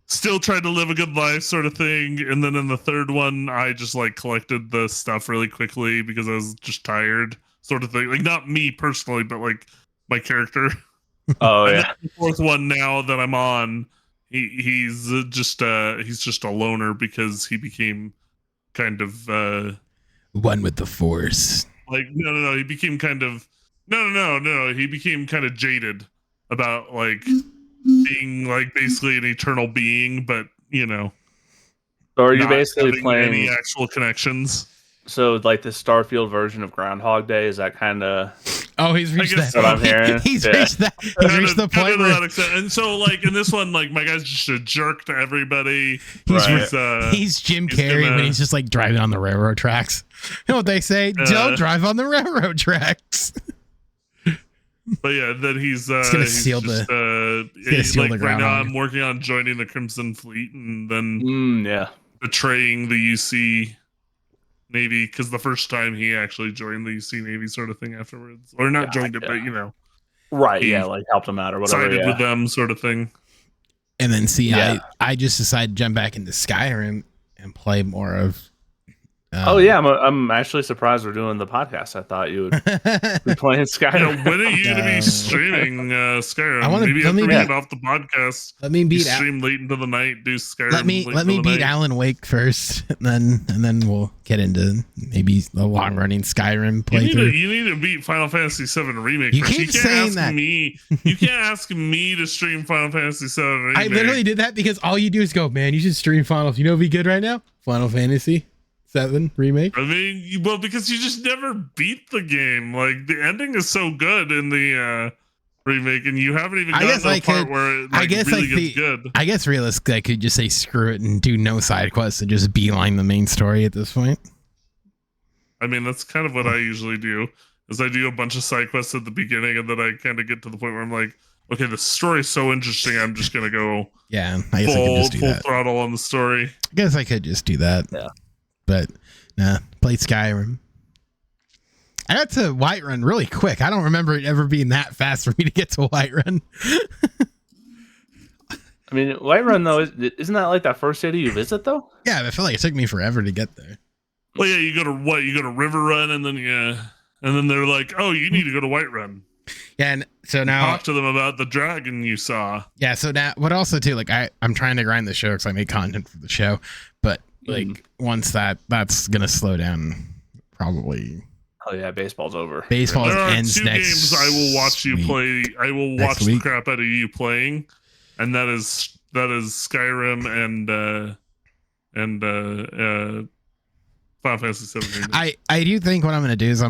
still tried to live a good life sort of thing. And then in the third one I just like collected the stuff really quickly because I was just tired sort of thing. Like not me personally, but like my character. Oh and yeah. The fourth one now that I'm on, he's just a loner because he became kind of one with the Force. Like no, he became kind of he became kind of jaded about like being like basically an eternal being, but So are you basically playing any actual connections? So like the Starfield version of Groundhog Day, is that kind of? Oh, he's reached that. What I'm hearing. He's reached that. He's reached the point where... And so like in this one, like my guy's just a jerk to everybody. He's Jim Carrey when he's just like driving on the railroad tracks. You know what they say? Don't drive on the railroad tracks. But yeah, then he's gonna seal the like right now I'm working on joining the Crimson Fleet and then betraying the UC Navy, because the first time he actually joined the UC Navy sort of thing afterwards, or not joined it, but like helped him out or whatever, sided with them sort of thing. And then I just decided to jump back into Skyrim and play more of. I'm actually surprised we're doing the podcast. I thought you would be playing Skyrim. When are you going to be streaming Skyrim? Maybe after we get off the podcast. Let me beat stream late into the night. Do Skyrim. Let me beat Alan Wake first, and then we'll get into maybe the long running Skyrim playthrough. You need to beat Final Fantasy VII Remake. You keep saying that. You can't ask me to stream Final Fantasy VII Remake. I literally did that because all you do is go, man, you should stream Final. You know, what'd be good right now? Final Fantasy 7 Remake. I mean, well, because you just never beat the game. Like the ending is so good in the remake, and you haven't even gotten to the part where it really gets good. I guess realistically, I could just say screw it and do no side quests and just beeline the main story at this point. I mean, that's kind of what I usually do. Is I do a bunch of side quests at the beginning, and then I kind of get to the point where I'm like, okay, the story is so interesting, I'm just gonna go. Yeah, I guess I could just do full that. Throttle on the story. I guess I could just do that. Yeah. But nah, played Skyrim. I got to Whiterun really quick. I don't remember it ever being that fast for me to get to Whiterun. I mean, Whiterun though, isn't that like that first city you visit though? Yeah, I feel like it took me forever to get there. Well, yeah, you go to River Run, and then they're like, oh, you need to go to Whiterun. Yeah, and so now talk to them about the dragon you saw. Yeah, so now what also too, like I'm trying to grind the show because I make content for the show, but like once that's gonna slow down probably Oh yeah, baseball's over. Baseball There are ends 2 next games I will watch you week. play. I will Next watch the week. crap out of you playing, and that is Skyrim and Final Fantasy 17. I do think what I'm gonna do is I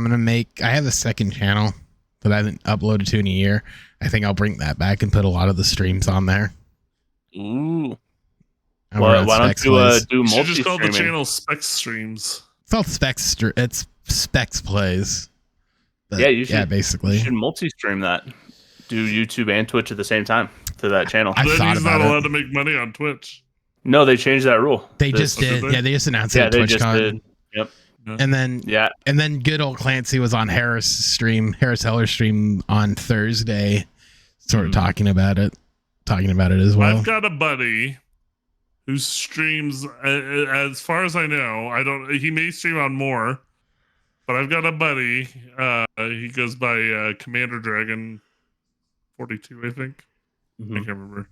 have a second channel that I haven't uploaded to in a year. I think I'll bring that back and put a lot of the streams on there. Ooh. Why don't you do You should just call the multi-streaming? channel Sepcts Streams. It's called Specs. It's Specs Plays. But Yeah, you should. Yeah, basically. You should multi-stream that. Do YouTube and Twitch at the same time to that channel. I Then thought he's about not it. allowed to make money on Twitch. No, they changed that rule. They just did. did they? Yeah, they just announced it Yeah, at they just TwitchCon. did. Yep. And then good old Clancy was on Harris Heller's stream on Thursday, sort of talking about it as well. I've got a buddy who streams, as far as I know, he may stream on more, but I've got a buddy. He goes by Commander Dragon 42, I think. Mm-hmm. I can't remember.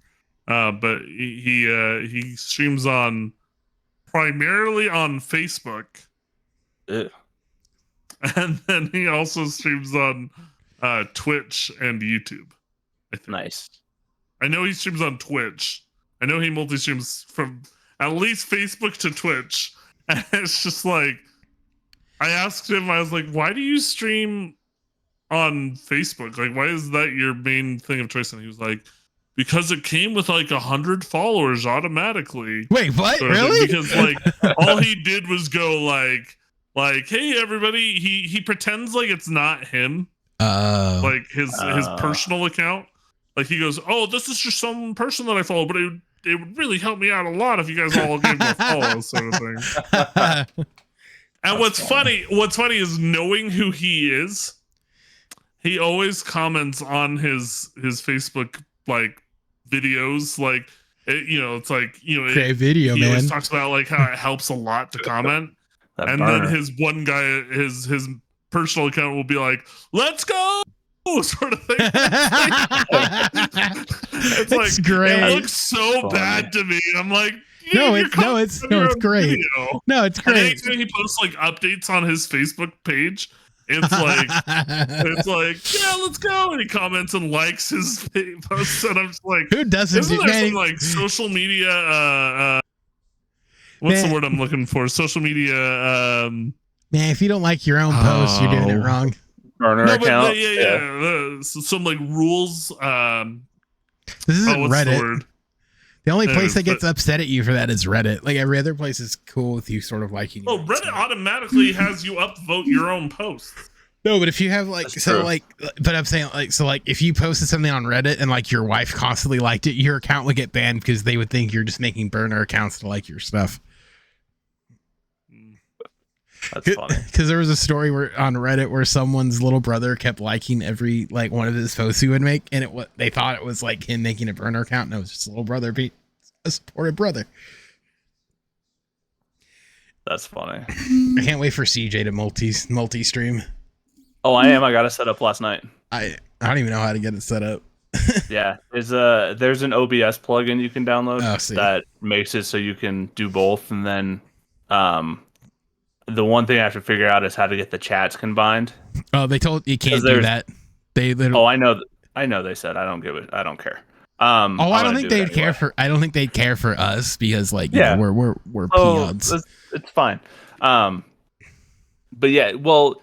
But he streams primarily on Facebook. Ew. And then he also streams on Twitch and YouTube, I think. Nice. I know he streams on Twitch. I know he multi-streams from at least Facebook to Twitch. And it's just like, I asked him, I was like, why do you stream on Facebook? Like, why is that your main thing of choice? And he was like, because it came with like 100 followers automatically. Wait, what? Sort of thing. Really? Because like all he did was go like, hey everybody, he pretends like it's not him. Like his personal account. Like he goes, oh, this is just some person that I follow, but it would really help me out a lot if you guys all gave me a follow, sort of thing. And what's funny is knowing who he is, he always comments on his Facebook like videos, like it's like great video, he man. always talks about like how it helps a lot to comment. And then his one guy, his personal account will be like, "Let's go," sort of thing. It's great. It looks so bad to me. I'm like, it's great. Video. No, it's great. And anytime he posts like updates on his Facebook page, it's like, yeah, let's go. And he comments and likes his posts, and I'm just like, who doesn't? Isn't there some like social media? What's the word I'm looking for? Social media. Man, if you don't like your own post, you're doing it wrong. Burner account. Some like rules. This isn't Reddit. The word? The only place that gets upset at you for that is Reddit. Like every other place is cool with you sort of liking. Oh, Reddit automatically has you upvote your own posts. No, but if you have like, That's so true. like, but I'm saying like, so like, if you posted something on Reddit and like your wife constantly liked it, your account would get banned because they would think you're just making burner accounts to like your stuff. That's funny. Because there was a story on Reddit where someone's little brother kept liking every like one of his posts he would make, and they thought it was like him making a burner account, and it was just a little brother, a supportive brother. That's funny. I can't wait for CJ to multi stream. Oh, I am. I got it set up last night. I don't even know how to get it set up. Yeah, there's an OBS plugin you can download that makes it so you can do both, and then the one thing I have to figure out is how to get the chats combined. Oh, they told you can't do that. They Oh, I know. They said I don't give it. I don't care. I don't think they'd care for. I don't think they'd care for us because like we're peons. It's fine. But yeah, well,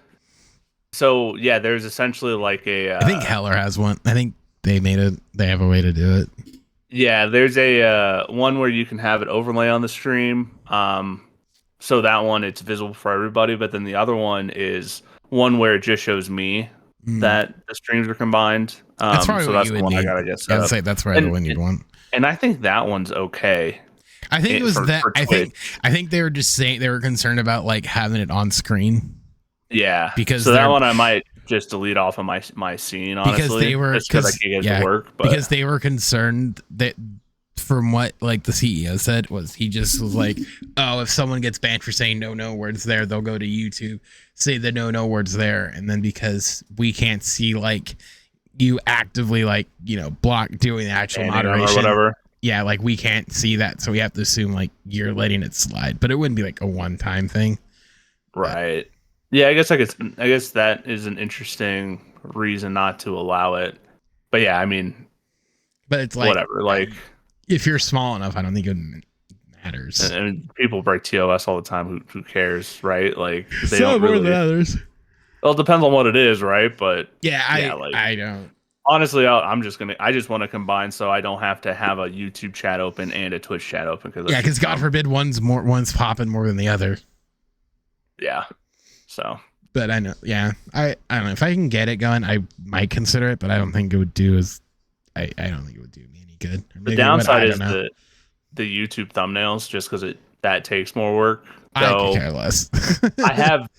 so yeah, there's essentially like a. I think Heller has one. I think they have a way to do it. Yeah, there's a one where you can have it overlay on the stream. So that one, it's visible for everybody, but then the other one is one where it just shows me that the streams are combined. That's probably so what that's you the would one need. I gotta get set up. I'd say that's probably the one you'd want. And I think that one's okay. I think it was that. For I think they were just saying they were concerned about like having it on screen. Yeah, because so that one I might just delete off of my scene, honestly, because they were because I can't get it to work. But because they were concerned that, from what like the CEO said, was he just was like, oh, if someone gets banned for saying no words there, they'll go to YouTube, say the no words there, and then because we can't see like you actively like block doing the actual moderation or whatever. Yeah, like we can't see that, so we have to assume like you're letting it slide, but it wouldn't be like a one-time thing, right? Yeah, I guess that is an interesting reason not to allow it. But yeah, I mean, but it's like whatever. Like, if you're small enough, I don't think it matters. And people break TOS all the time. Who cares, right? Like, they so don't more really. Than others. Well, it depends on what it is, right? But yeah, I don't. Honestly, I just want to combine so I don't have to have a YouTube chat open and a Twitch chat open because God forbid one's popping more than the other. Yeah. So. But I know, yeah, I don't know if I can get it going, I might consider it, but I don't think it would do I don't think it would do me any good. The downside is the YouTube thumbnails, just because that takes more work. So I could care less.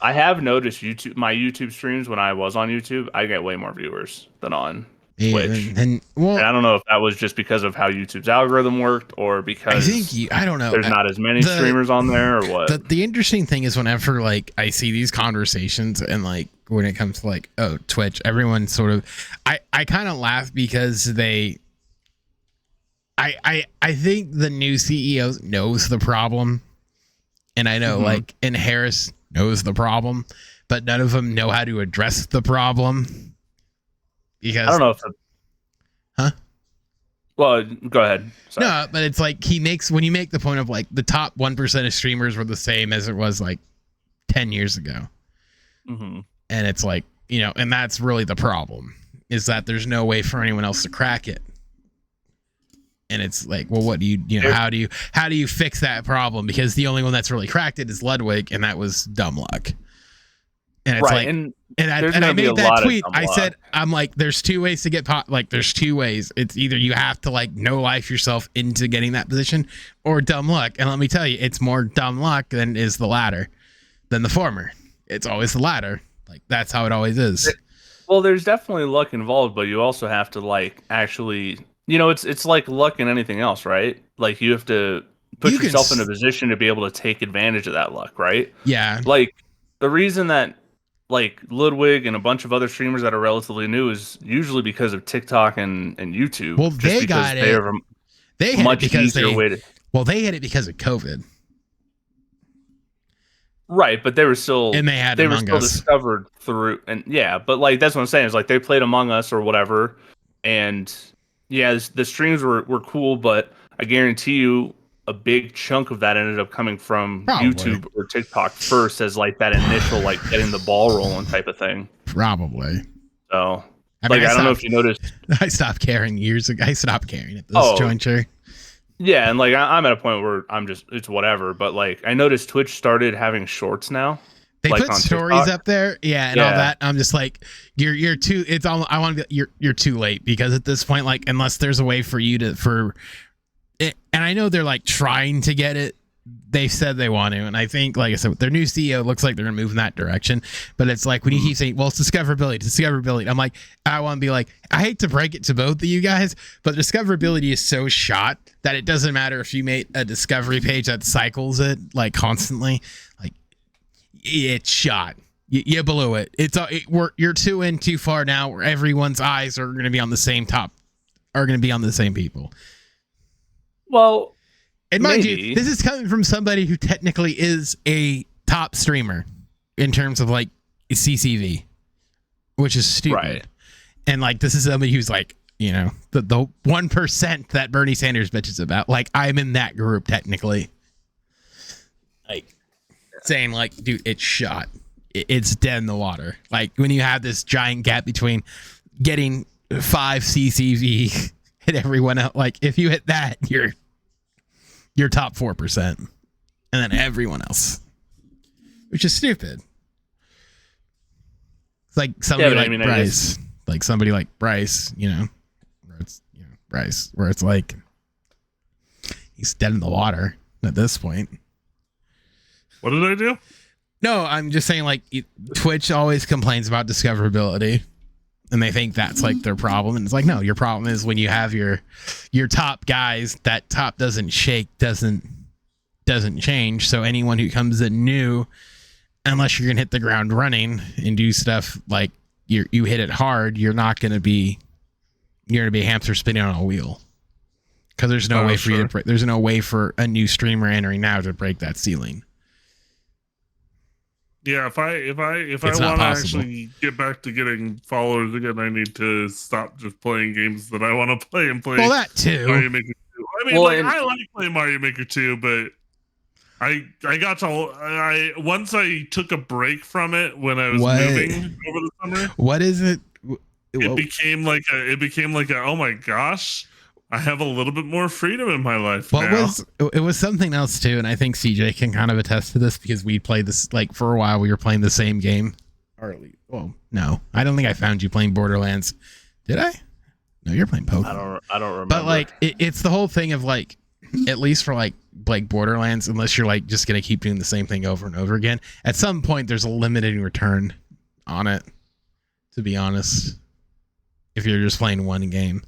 I have noticed my YouTube streams when I was on YouTube, I get way more viewers than on Twitch. And I don't know if that was just because of how YouTube's algorithm worked, or because I don't know. There's not as many streamers on there, or what. The interesting thing is whenever like I see these conversations and like when it comes to like Twitch, everyone sort of I kind of laugh because I think the new CEO knows the problem, and I know like and Harris knows the problem, but none of them know how to address the problem. Because I don't know if Well, go ahead. Sorry. No, but it's like when you make the point of like the top 1% of streamers were the same as it was like 10 years ago. And it's like, and that's really the problem, is that there's no way for anyone else to crack it. And it's like, well, what do you how do you fix that problem? Because the only one that's really cracked it is Ludwig, and that was dumb luck. And it's like, and I made that tweet. I said, I'm like, there's two ways to get there's two ways. It's either you have to like no life yourself into getting that position, or dumb luck. And let me tell you, it's more dumb luck than the former. It's always the latter. Like, that's how it always is. Well, there's definitely luck involved, but you also have to like actually, it's like luck in anything else, right? Like, you have to put yourself in a position to be able to take advantage of that luck, right? Yeah. Like, the reason that like Ludwig and a bunch of other streamers that are relatively new is usually because of TikTok and YouTube. Well, they got it. They had it because they had it because of COVID. Right, but they were still Us. Discovered through, and yeah, but like that's what I'm saying is like they played Among Us or whatever, and yeah, the streams were cool, but I guarantee you a big chunk of that ended up coming from YouTube or TikTok first, as like that initial like getting the ball rolling type of thing. Probably. So I don't know if you noticed. I stopped caring years ago. I stopped caring at this juncture. Yeah, and like I'm at a point where it's whatever. But like I noticed Twitch started having shorts now. They put stories TikTok up there, and all that. I'm just like, you're too. It's all. I want to be. You're too late, because at this point, like, unless there's a way for you to and I know they're like trying to get it. They said they want to, and I think, like I said, with their new CEO, looks like they're gonna move in that direction. But it's like when you keep saying, "Well, it's discoverability," I'm like, I want to be like, I hate to break it to both of you guys, but discoverability is so shot that it doesn't matter if you make a discovery page that cycles it like constantly. Like, it's shot. You blew it. You're too far now, where everyone's eyes are gonna be on the same people. Well, and mind you, this is coming from somebody who technically is a top streamer in terms of like CCV, which is stupid. Right. And like, this is somebody who's like, the 1% that Bernie Sanders bitches about. Like, I'm in that group technically. Like, saying like, dude, it's shot. It's dead in the water. Like, when you have this giant gap between getting 5 CCV and everyone else, like, if you hit that, you're top 4%, and then everyone else, which is stupid. It's like somebody Bryce, like somebody like Bryce, where it's Bryce, where it's like he's dead in the water at this point. What did I do? No, I'm just saying, like, Twitch always complains about discoverability, and they think that's like their problem. And it's like, no, your problem is when you have your top guys, that top doesn't shake, doesn't change. So anyone who comes in new, unless you're gonna hit the ground running and do stuff like you hit it hard, you're gonna be a hamster spinning on a wheel, because there's no way for you to break. There's no way for a new streamer entering now to break that ceiling. Yeah, if I want to actually get back to getting followers again, I need to stop just playing games that I want to play and play. Well, that too. Mario Maker 2. I mean, I like playing Mario Maker 2, but I once I took a break from it when I was moving over the summer. What is it? It became like a oh my gosh, I have a little bit more freedom in my life now. It was something else too, and I think CJ can kind of attest to this because we played this like for a while. We were playing the same game. No, I don't think I found you playing Borderlands. Did I? No, you're playing Pokemon. I don't remember. But like, it's the whole thing of like, at least for like Borderlands, unless you're like just gonna keep doing the same thing over and over again, at some point there's a limiting return on it. To be honest, if you're just playing one game.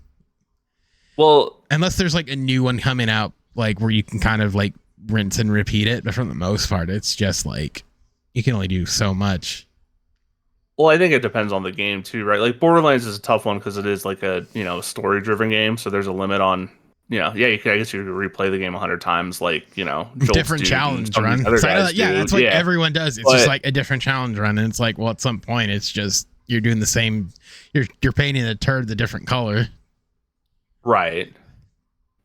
Well, unless there's like a new one coming out, like where you can kind of like rinse and repeat it, but for the most part, it's just like you can only do so much. Well, I think it depends on the game too, right? Like Borderlands is a tough one because it is like a story-driven game, so there's a limit on I guess you could replay the game 100 times, like different challenge run. That's what everyone does. It's just like a different challenge run, and it's like, well, at some point, it's just you're doing the same. You're painting a turd a different color. Right.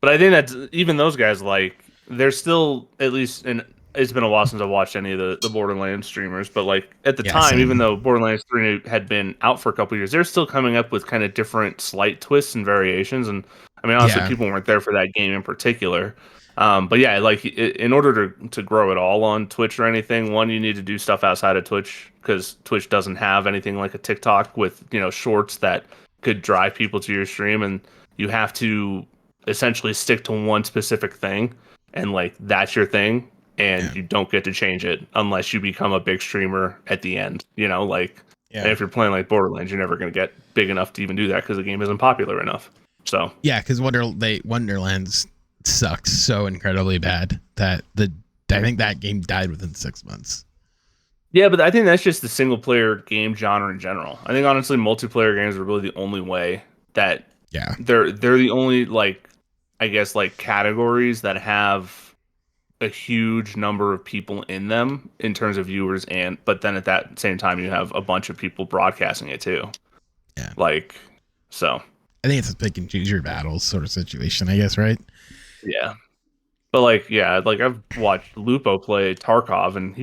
But I think that even those guys, like, they're still, at least, and it's been a while since I've watched any of the Borderlands streamers, but like at the time, same. Even though Borderlands 3 had been out for a couple of years, they're still coming up with kind of different slight twists and variations. And I mean, honestly, people weren't there for that game in particular. But yeah, like in order to grow it all on Twitch or anything, one, you need to do stuff outside of Twitch because Twitch doesn't have anything like a TikTok with, shorts that could drive people to your stream. And you have to essentially stick to one specific thing, and like that's your thing, and you don't get to change it unless you become a big streamer at the end. And if you're playing like Borderlands, you're never going to get big enough to even do that because the game isn't popular enough. So because Wonderlands sucked so incredibly bad that I think that game died within 6 months. Yeah, but I think that's just the single player game genre in general. I think honestly, multiplayer games are really the only way that. Yeah, they're the only categories that have a huge number of people in them in terms of viewers, but then at that same time you have a bunch of people broadcasting it too. Yeah, so I think it's a pick and choose your battles sort of situation, I guess, right? Yeah, but I've watched Lupo play Tarkov, and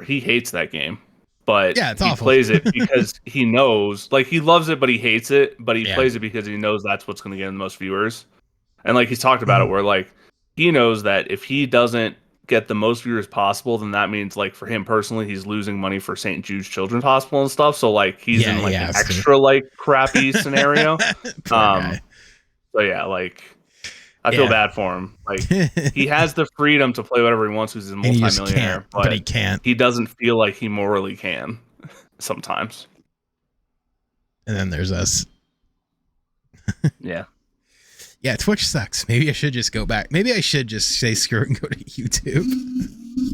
he hates that game. But it's he awful. Plays it because he knows, he loves it, but he hates it. But he plays it because he knows that's what's going to get him the most viewers. And he's talked about it, where he knows that if he doesn't get the most viewers possible, then that means for him personally, he's losing money for St. Jude's Children's Hospital and stuff. So he's in an extra crappy scenario. So yeah, I feel bad for him. He has the freedom to play whatever he wants because he's a multimillionaire, but he can't. He doesn't feel like he morally can sometimes. And then there's us. Yeah. Yeah, Twitch sucks. Maybe I should just go back. Maybe I should just say screw it and go to YouTube.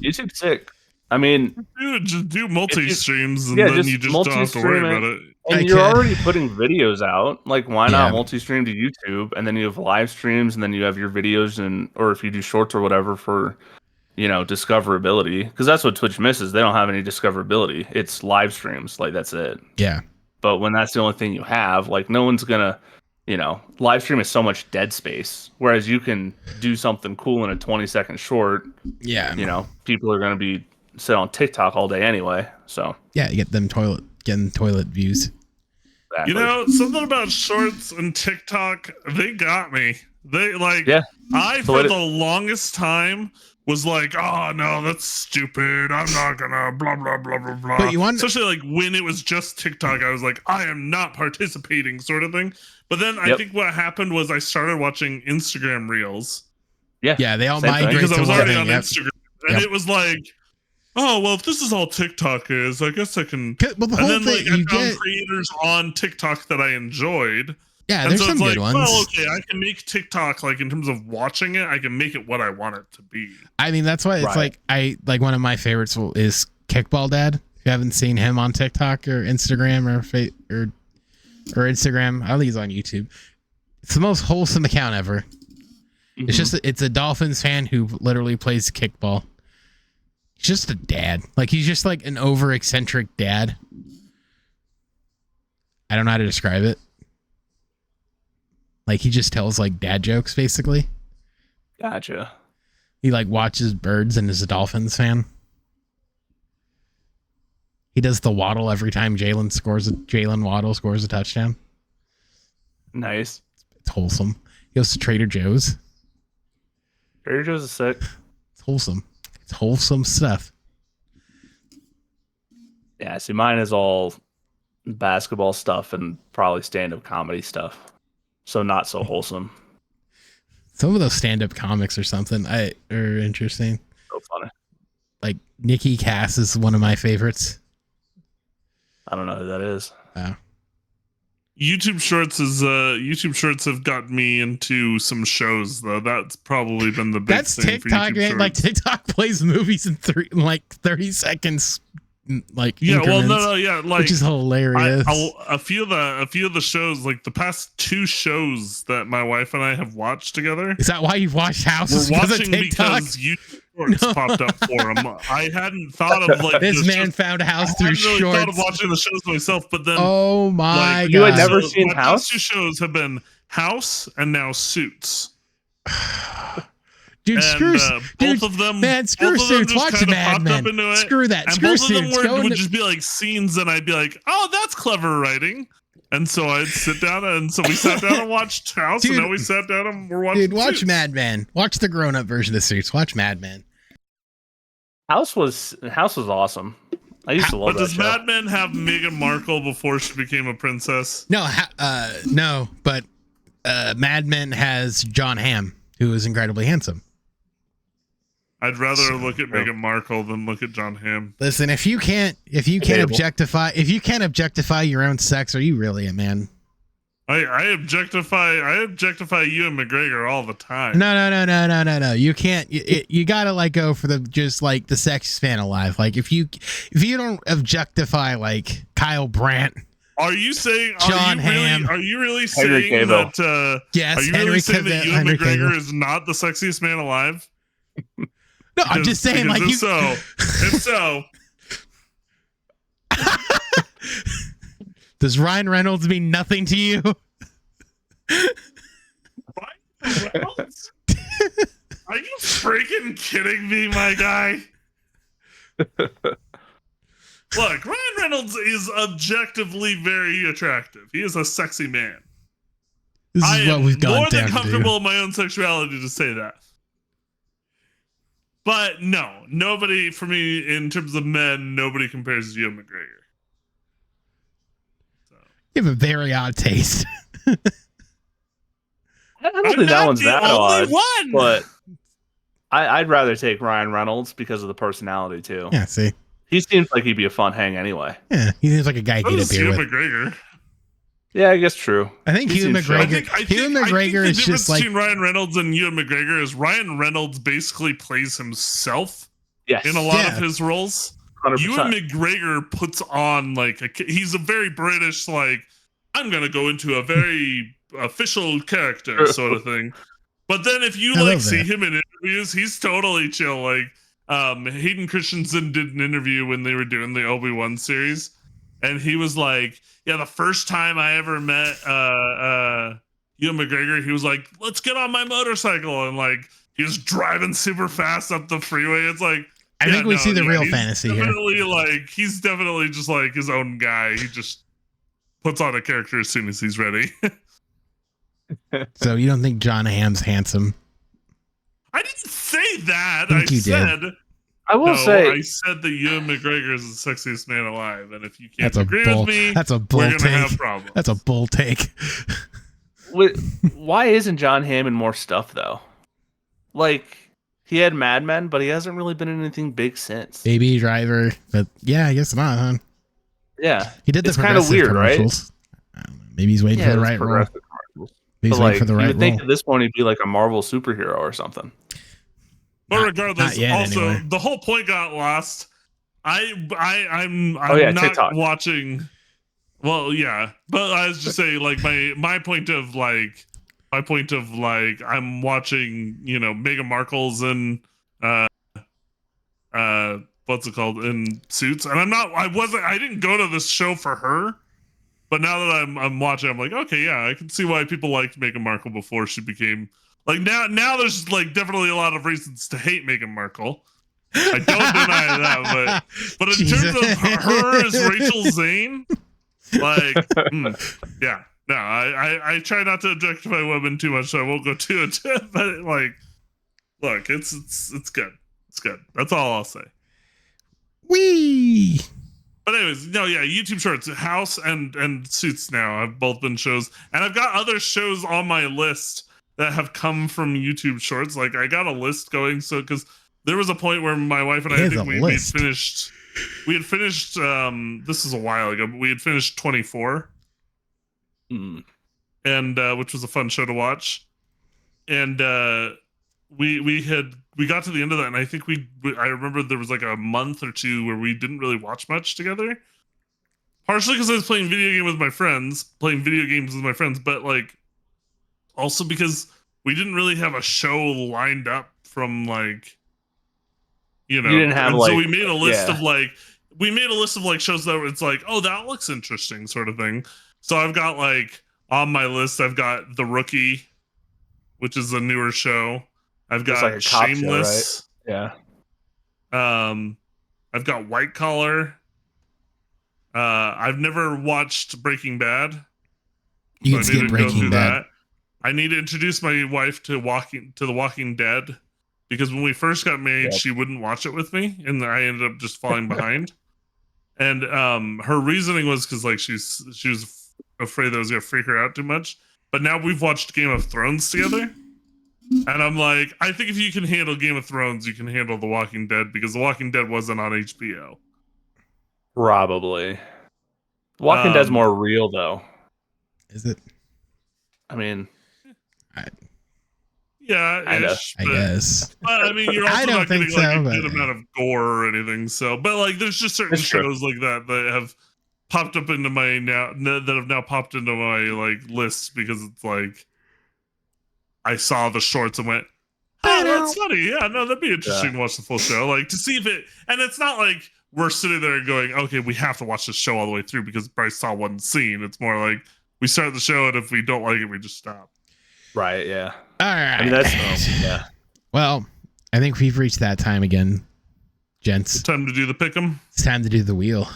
YouTube's sick. I mean, just do multi-streams and then you just don't have to worry about it. And you're already putting videos out. Why not multi-stream to YouTube? And then you have live streams, and then you have your videos, or if you do shorts or whatever for, discoverability. Because that's what Twitch misses. They don't have any discoverability. It's live streams. That's it. Yeah. But when that's the only thing you have, no one's gonna, live stream is so much dead space. Whereas you can do something cool in a 20-second short. Yeah. People are gonna be sit on TikTok all day anyway. So yeah, you get them toilet views. Exactly. Something about shorts and TikTok, they got me. They for the longest time was oh no, that's stupid. I'm not gonna blah blah blah blah blah. But especially when it was just TikTok, I was I am not participating, sort of thing. But then I think what happened was I started watching Instagram Reels. Yeah, they all migrate because I was already on Instagram, and it was oh, well, if this is all TikTok is, I guess I can. Well, the whole and then thing, I found creators on TikTok that I enjoyed. Yeah, there's some good ones. Well, okay, I can make TikTok in terms of watching it, I can make it what I want it to be. I mean, that's why it's I one of my favorites is Kickball Dad. If you haven't seen him on TikTok or Instagram or Instagram, I don't think he's on YouTube. It's the most wholesome account ever. Mm-hmm. It's a Dolphins fan who literally plays kickball. He's just a dad. Like, he's just like an over eccentric dad. I don't know how to describe it. Like, he just tells like dad jokes, basically. Gotcha. He like watches birds and is a Dolphins fan. He does the waddle every time Jalen Waddle scores a touchdown. Nice. It's wholesome. He goes to Trader Joe's. Trader Joe's is sick. It's wholesome. It's wholesome stuff. Yeah, see, mine is all basketball stuff and probably stand-up comedy stuff. So not so wholesome. Some of those stand-up comics or something are interesting. So funny. Like Nikki Cass is one of my favorites. I don't know who that is. YouTube Shorts have gotten me into some shows though. That's probably been the big That's thing TikTok, for YouTube man. Shorts. Like TikTok plays movies in 30 seconds. Like yeah, increments, well, no, yeah, like which is hilarious. A few of the shows, like the past 2 shows that my wife and I have watched together. Is that why you've watched House? We're watching because YouTube Shorts popped up for them. I hadn't thought of like this man found House through really shorts. thought of watching the shows myself, but then oh my god, you had never seen my House? past 2 shows have been House and now Suits. Dude, and, dude, both of them, man, screw Suits. Watch Mad Men. Screw that. And Screw both of them Suits. would just be like scenes, and I'd be like, "Oh, that's clever writing." And so I'd sit down, and so we sat down and watched House, Dude, and now we sat down and we're watching. Dude, watch Suits. Mad Men. Watch the grown-up version of Suits. Watch Mad Men. House was awesome. I used to love But that does show. Mad Men have Meghan Markle before she became a princess? No, no, but Mad Men has John Hamm, who is incredibly handsome. I'd rather look at Meghan Markle than look at John Hamm. Listen, if you can't objectify your own sex, are you really a man? I objectify Ewan McGregor all the time. No. You can't. You gotta like go for the sexiest man alive. Like if you don't objectify like Kyle Brandt. Are you saying John Hamm? Are you really saying that? Yes. Are you Henry really saying that Ewan Henry McGregor Cavill is not the sexiest man alive? No, I'm just saying, like, if so, does Ryan Reynolds mean nothing to you? Ryan Reynolds? Are you freaking kidding me, my guy? Look, Ryan Reynolds is objectively very attractive. He is a sexy man. This is what we've gone more than down comfortable in my own sexuality to say that. But no, nobody, for me, in terms of men, nobody compares to Ewan McGregor. So. You have a very odd taste. I don't think that one's that odd. But I'd rather take Ryan Reynolds because of the personality, too. Yeah, see? He seems like he'd be a fun hang anyway. Yeah, he seems like a guy to get a beer with. McGregor. Yeah, I guess true. I think Ewan McGregor. Ewan McGregor is just like between Ryan Reynolds and Ewan McGregor is Ryan Reynolds basically plays himself. Yes. In a lot of his roles. 100%. Ewan McGregor puts on like he's a very British, like I'm gonna go into a very official character sort of thing. But then if you see him in interviews, he's totally chill. Like Hayden Christensen did an interview when they were doing the Obi-Wan series, and he was like, yeah, the first time I ever met Ewan McGregor, he was like, let's get on my motorcycle, and like he was driving super fast up the freeway. It's like I think we see the real fantasy here. Like he's definitely just like his own guy. He just puts on a character as soon as he's ready. So you don't think John Hamm's handsome? I didn't say that. I said that Ewan McGregor is the sexiest man alive, and if you can't agree with me, that's a bull we're take. Gonna have problems. That's a bull take. Why isn't John Hamm in more stuff though? Like he had Mad Men, but he hasn't really been in anything big since. Baby Driver, but yeah, I guess not, huh? Yeah, he did the it's kind of weird, right? I don't know. Maybe he's waiting for the right role. Maybe he's waiting for the right role. You would think at this point he'd be like a Marvel superhero or something. But regardless, also the whole point got lost. I'm not TikTok. watching. Well, yeah, but I was just saying, like my point of like I'm watching, Meghan Markle's and what's it called, in Suits, and I didn't go to this show for her, but now that I'm watching, I'm like, okay, yeah, I can see why people liked Meghan Markle before she became like now there's like definitely a lot of reasons to hate Meghan Markle. I don't deny that, but in terms of her as Rachel Zane, like, yeah, no, I try not to objectify women too much, so I won't go too into it. But like, look, it's good, it's good. That's all I'll say. Wee. But anyways, no, yeah, YouTube Shorts, House and Suits now have both been shows, and I've got other shows on my list that have come from YouTube Shorts. Like I got a list going, so because there was a point where my wife and I think we had finished. This is a while ago, but we had finished 24, and which was a fun show to watch. And we got to the end of that, and I think I remember there was like a month or two where we didn't really watch much together. Partially because I was playing video games with my friends, but like also because we didn't really have a show lined up from like. You didn't have so we made a list of like shows that it's like, oh, that looks interesting, sort of thing. So I've got like on my list, I've got The Rookie, which is a newer show. I've got like Shameless, show, right? Yeah. I've got White Collar. I've never watched Breaking Bad. You can skip Breaking Bad. I need to introduce my wife to The Walking Dead. Because when we first got married, she wouldn't watch it with me, and I ended up just falling behind. And her reasoning was because like she was afraid that I was gonna freak her out too much. But now we've watched Game of Thrones together, and I'm like, I think if you can handle Game of Thrones, you can handle The Walking Dead, because The Walking Dead wasn't on HBO. Probably. Walking Dead's more real, though. Is it? I mean. Yeah, I guess. But I mean, you're also not getting like a good amount of gore or anything. So, but like, there's just certain shows like that have popped up into my popped into my like list because it's like I saw the shorts and went, oh, that's funny. Yeah, no, that'd be interesting to watch the full show, like to see if it. And it's not like we're sitting there going, okay, we have to watch this show all the way through because Bryce saw one scene. It's more like we start the show, and if we don't like it, we just stop. Right. Yeah. All right. I mean, that's yeah. Well, I think we've reached that time again, gents. It's time to do the pick'em. It's time to do the wheel.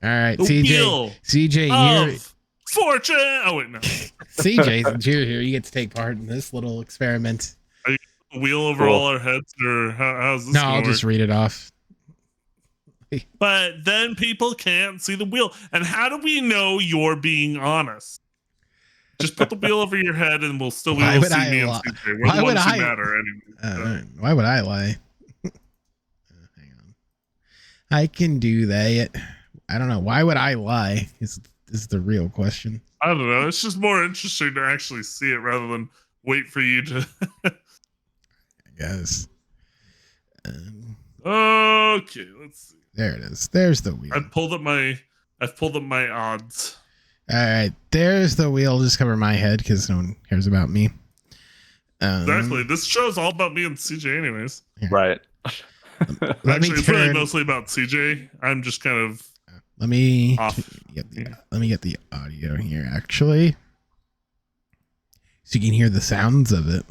All right, the wheel CJ, of fortune. Oh wait, no. CJ, since you're here, you get to take part in this little experiment. Are you the wheel over all our heads, or how's this? No, I'll just read it off. But then people can't see the wheel, and how do we know you're being honest? Just put the wheel over your head, and we'll still be able to see me and CJ. We're the ones who matter anyway. Why would I lie? Hang on. I can do that. I don't know. Why would I lie? Is the real question. I don't know. It's just more interesting to actually see it rather than wait for you to. I guess. Okay, let's see. There it is. There's the wheel. I've pulled up my odds. All right, there's the wheel. Just cover my head because no one cares about me. Exactly. This show's all about me and CJ, anyways. Yeah. Right. Actually, it's really mostly about CJ. I'm just kind of. Let me off. Let me get the audio here, actually, so you can hear the sounds of it.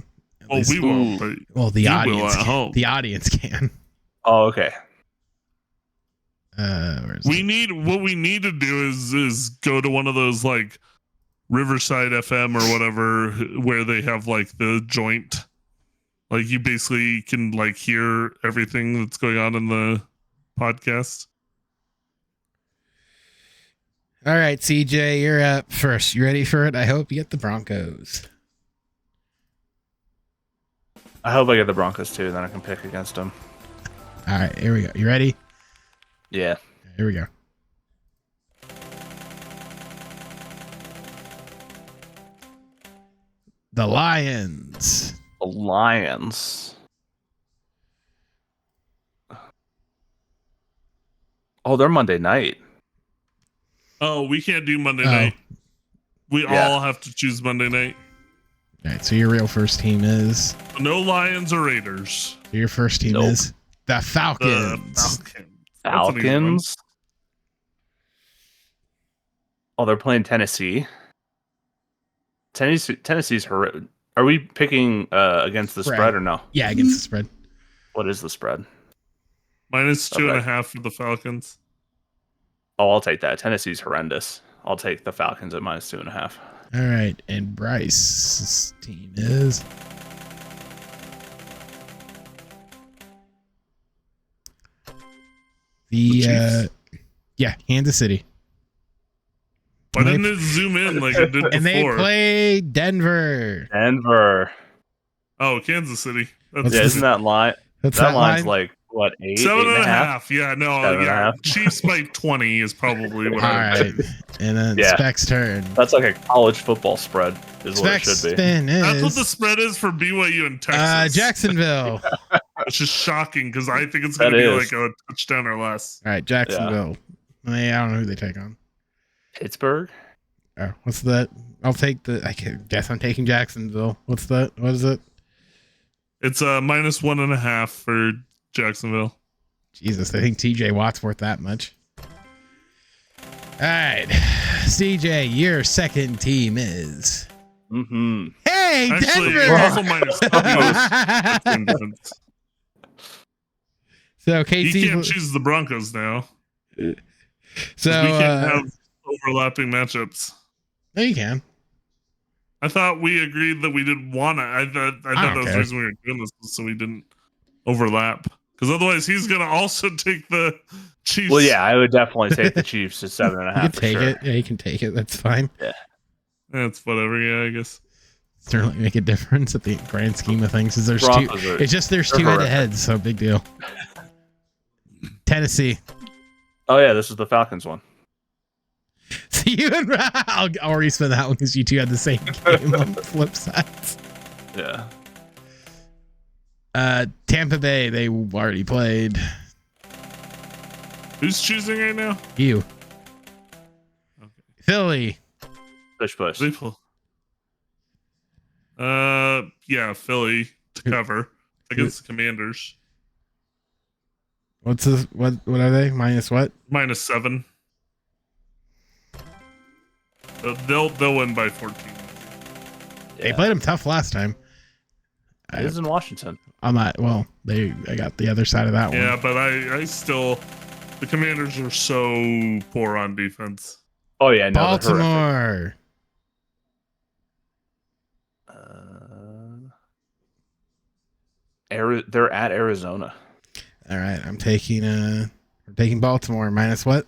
Well, we won't. But well, the audience can. Oh, okay. What we need to do is go to one of those like Riverside FM or whatever where they have like the joint, like you basically can like hear everything that's going on in the podcast. All right, CJ, you're up first. You ready for it? I hope you get the Broncos. I hope I get the Broncos too, then I can pick against them. All right, here we go. You ready? Yeah. Here we go. The Lions. The Lions. Oh, they're Monday night. Oh, we can't do Monday night. We all have to choose Monday night. All right, so your real first team is no Lions or Raiders. Your first team is the Falcons. Falcons. Oh, they're playing Tennessee. Tennessee's horrific. Are we picking against the spread or no? Yeah, against the spread. What is the spread? -2.5 for the Falcons. Oh, I'll take that. Tennessee's horrendous. I'll take the Falcons at -2.5. All right, and Bryce's team is the Kansas City. Why didn't it zoom in like it did before? And they play Denver. Oh, Kansas City. Isn't that line? That line's like what, 8? 7.5. Yeah, no, Chiefs by 20 is probably what. All right, and then Spec's turn. That's like a college football spread, is what it should be. That's what the spread is for BYU and Texas. Jacksonville. Which is shocking because I think it's going to be like a touchdown or less. All right, Jacksonville. I don't know who they take on. Pittsburgh. Oh, what's that? I'll take I guess I'm taking Jacksonville. What's that? What is it? It's -1.5 for Jacksonville. Jesus, I think TJ Watt's worth that much. All right, CJ, your second team is. Hey, actually, Denver. Also -2. So KC, he can't choose the Broncos now. So we can't have overlapping matchups. No, you can. I thought we agreed that we didn't want to. I thought that was the reason we were doing this, so we didn't overlap. Because otherwise, he's going to also take the Chiefs. Well, yeah, I would definitely take the Chiefs at 7.5. You can take it. Yeah, you can take it. That's fine. Yeah, that's whatever. Yeah, I guess. Certainly make a difference at the grand scheme of things. There's two. It's just there's two head-to-heads, so big deal. Tennessee. Oh yeah, this is the Falcons one. So you and I'll already spend that one because you two had the same game on the flip sides. Yeah. Tampa Bay, they already played. Who's choosing right now? You. Okay. Philly. Push. Yeah, Philly to cover against the Commanders. What are they? Minus what? -7. They'll win by 14. They played them tough last time. It is in Washington. I'm not. Well, I got the other side of that one. Yeah, but I still, the Commanders are so poor on defense. Oh yeah, no, Baltimore. They're at Arizona. All right, I'm taking Baltimore. Minus what?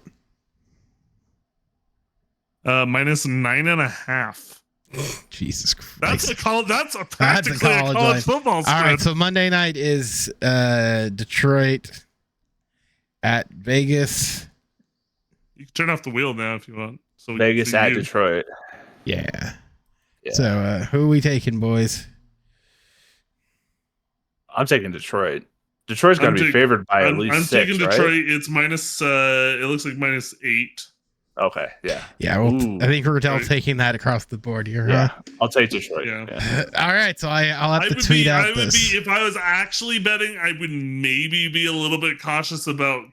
-9.5. Jesus Christ. That's practically a college football spread. All right, so Monday night is Detroit at Vegas. You can turn off the wheel now if you want. So Vegas at Detroit. Yeah. So who are we taking, boys? I'm taking Detroit. Detroit's going to be favored by at least 6, I'm taking Detroit. It's minus. It looks like -8. Okay, yeah. Yeah, well, I think we're taking that across the board here. Yeah, huh? I'll take Detroit. Yeah. All right, so I'll have to tweet out this. If I was actually betting, I would maybe be a little bit cautious about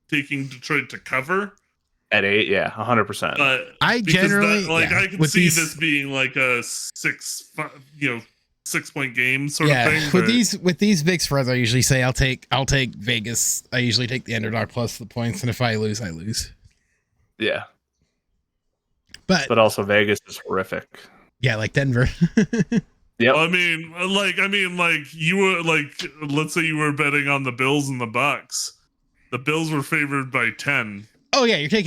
taking Detroit to cover. At 8, yeah, 100%. But I generally I can see this being like a 6-point game sort of thing. With these big spreads, I usually say I'll take Vegas. I usually take the underdog plus the points, and if I lose, I lose. Yeah. But also Vegas is horrific. Yeah, like Denver. Yeah. I mean, you were let's say you were betting on the Bills and the Bucks. The Bills were favored by 10. Oh yeah, you'll take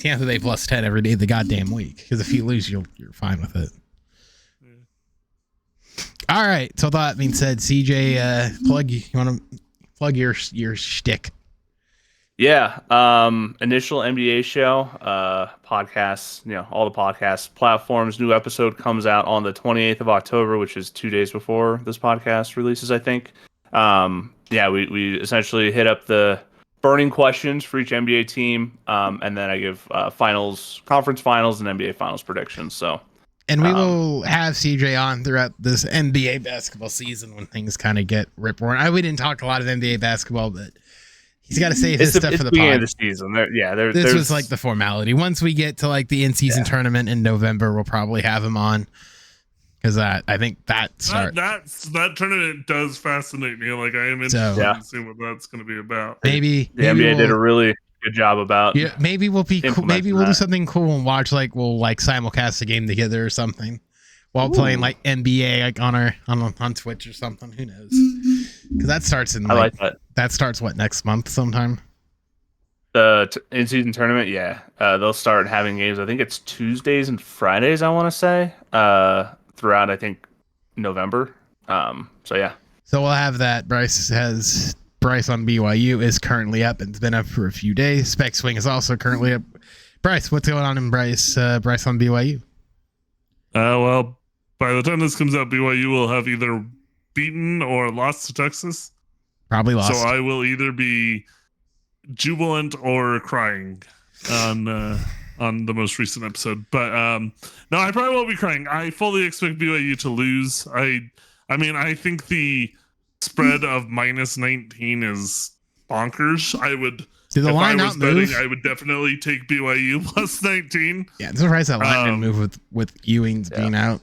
Tampa Bay plus 10 every day of the goddamn week. Because if you lose, you're fine with it. Yeah. All right. So that being said, CJ, you want to plug your shtick? Yeah. Initial NBA show, podcasts, all the podcast platforms. New episode comes out on the 28th of October, which is 2 days before this podcast releases, I think. We essentially hit up the burning questions for each NBA team, and then I give conference finals, and NBA finals predictions. So And we will have CJ on throughout this NBA basketball season when things kind of get rip-roaring. We didn't talk a lot of NBA basketball, but he's got to save his stuff for the pod. Of the season. This was like the formality. Once we get to like the in-season tournament in November, we'll probably have him on. Because I think that tournament does fascinate me. Like I am interested to see what that's going to be about. Maybe the NBA did a really good job about. Yeah, maybe we'll be cool. Maybe we'll do something cool and watch we'll simulcast a game together or something while playing like NBA like on Twitch or something. Who knows? Because that starts in I like that. That starts next month sometime. The in-season tournament, they'll start having games. I think it's Tuesdays and Fridays. I want to say. Throughout, I think, November. So we'll have that. Bryce on BYU is currently up and it's been up for a few days. Spec Swing is also currently up. Bryce, what's going on in Bryce on BYU? Well, by the time this comes out, BYU will have either beaten or lost to Texas. Probably lost. So I will either be jubilant or crying on the most recent episode. But no, I probably won't be crying. I fully expect BYU to lose. I mean, I think the spread of -19 is bonkers. I would, if I was betting, I would definitely take BYU +19. Yeah, I'm surprised that line didn't move with Ewing's being out.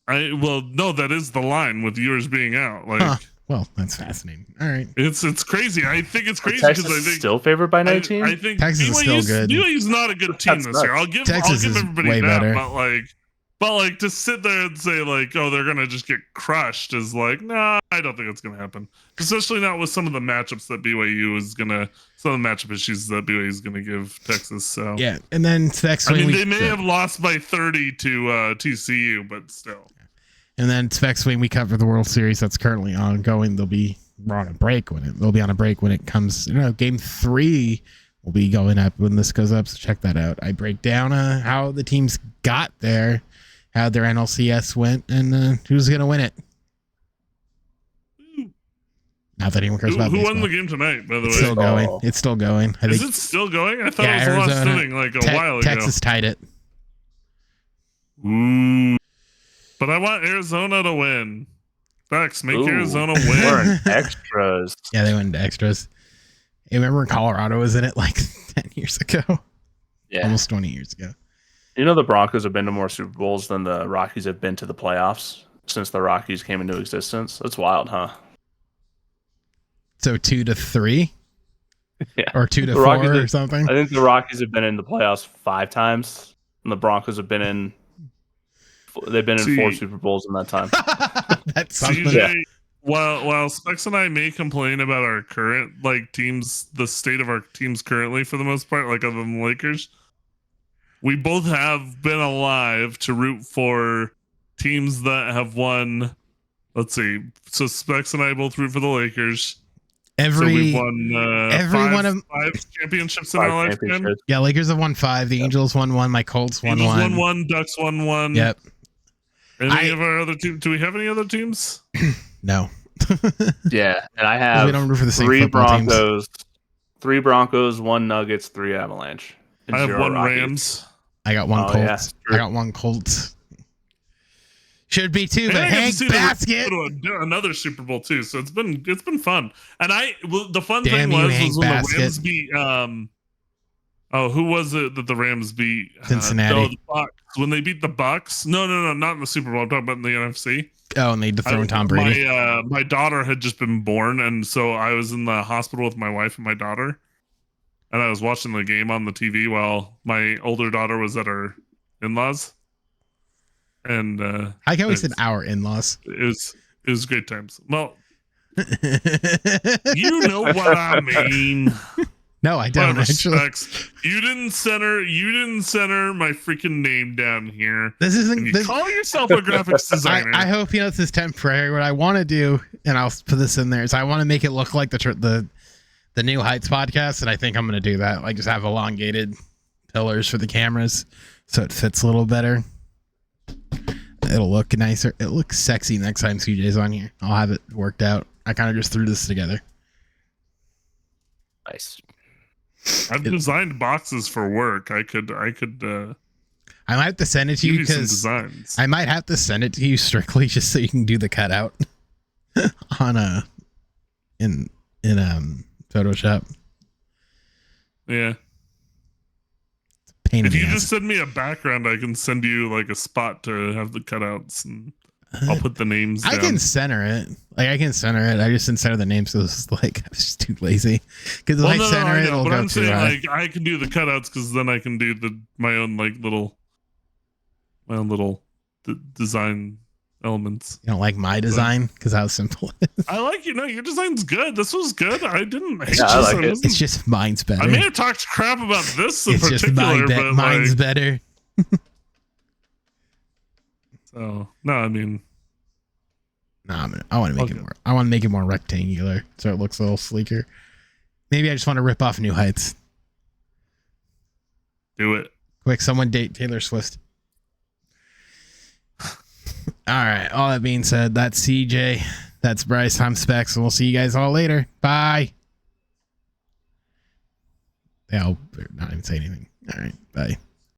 No, that is the line with yours being out. Well, that's fascinating. All right, it's crazy. I think it's crazy because I think still favored by 19. I think Texas is still good. BYU's not a good team this year. I'll give everybody way that, better. but to sit there and say oh, they're gonna just get crushed is nah, I don't think it's gonna happen. Especially not with some of the matchups that BYU is gonna, some of the matchup issues that BYU is gonna give Texas. So yeah, and then next I mean, they may have lost by 30 to TCU, but still. And then Spec Swing, we cover the World Series that's currently ongoing. They'll be on a break when it comes. Game 3 will be going up when this goes up. So check that out. I break down how the teams got there, how their NLCS went, and who's gonna win it. Not that anyone cares about who baseball. won the game tonight, by the way? Still going. It's still going. Is it still going? I thought it was the last inning a while ago. Texas tied it. Ooh. But I want Arizona to win. Facts, make Arizona win. We're in extras. Yeah, they went into extras. I remember Colorado was in it 10 years ago. Yeah. Almost 20 years ago. The Broncos have been to more Super Bowls than the Rockies have been to the playoffs since the Rockies came into existence. That's wild, huh? So 2-3? Yeah. Or 2-4 or something? I think the Rockies have been in the playoffs 5 times, and the Broncos have been in... They've been in 4 Super Bowls in that time. That's something. CJ, while Specs and I may complain about our current teams, the state of our teams currently for the most part, other than the Lakers, we both have been alive to root for teams that have won. Let's see. So Specs and I both root for the Lakers. So we've won five championships in our lifetime. Yeah, Lakers have won 5. The Angels won 1. My Colts won 1. Angels won 1. Ducks won 1. Yep. Any of our other teams? Do we have any other teams? No. Yeah, and I have we don't root for the same 3 Broncos. Teams. 3 Broncos, 1 Nuggets, 3 Avalanche. I have 1 Rockies. Rams. I got 1 Colts. I got 1 Colts. Should be 2, but Hank Basket. Another Super Bowl too. So it's been fun. And the fun Damn thing was when Basket. the Rams beat who was it that the Rams beat? Cincinnati. The Bucks. When they beat the Bucks. No, not in the Super Bowl. I'm talking about in the NFC. Oh, and they dethroned Tom Brady. My daughter had just been born, and so I was in the hospital with my wife and my daughter, and I was watching the game on the TV while my older daughter was at her in-laws. And I always said our in-laws. It was great times. Well, you know what I mean. No, I don't actually. You didn't center my freaking name down here. This isn't. You call yourself a graphics designer. I hope this is temporary. What I want to do, and I'll put this in there, is I want to make it look like the New Heights podcast, and I think I'm going to do that. Just have elongated pillars for the cameras, so it fits a little better. It'll look nicer. It looks sexy next time CJ's on here. I'll have it worked out. I kind of just threw this together. Nice. I've designed boxes for work. I could. I might have to send it to you because I might have to send it to you strictly just so you can do the cutout on in Photoshop. Yeah. Pain if you just send me a background, I can send you like a spot to have the cutouts, and I'll put the names down. I can center it. I just didn't center the names because I was just too lazy. Because if I center it, it'll go I'm saying, like, I can do the cutouts because then I can do my own design elements. You don't like my design because how simple it is? I like your design's good. This was good. I didn't. I like it. It's just mine's better. I may have talked crap about this in particular, but mine's better. So no, I mean, I want to make it more. I want to make it more rectangular so it looks a little sleeker. Maybe I just want to rip off New Heights. Do it. Quick, someone date Taylor Swift. All right. All that being said, that's CJ. That's Bryce. I'm Sepcts, and we'll see you guys all later. Bye. Yeah, I'll not even say anything. All right. Bye.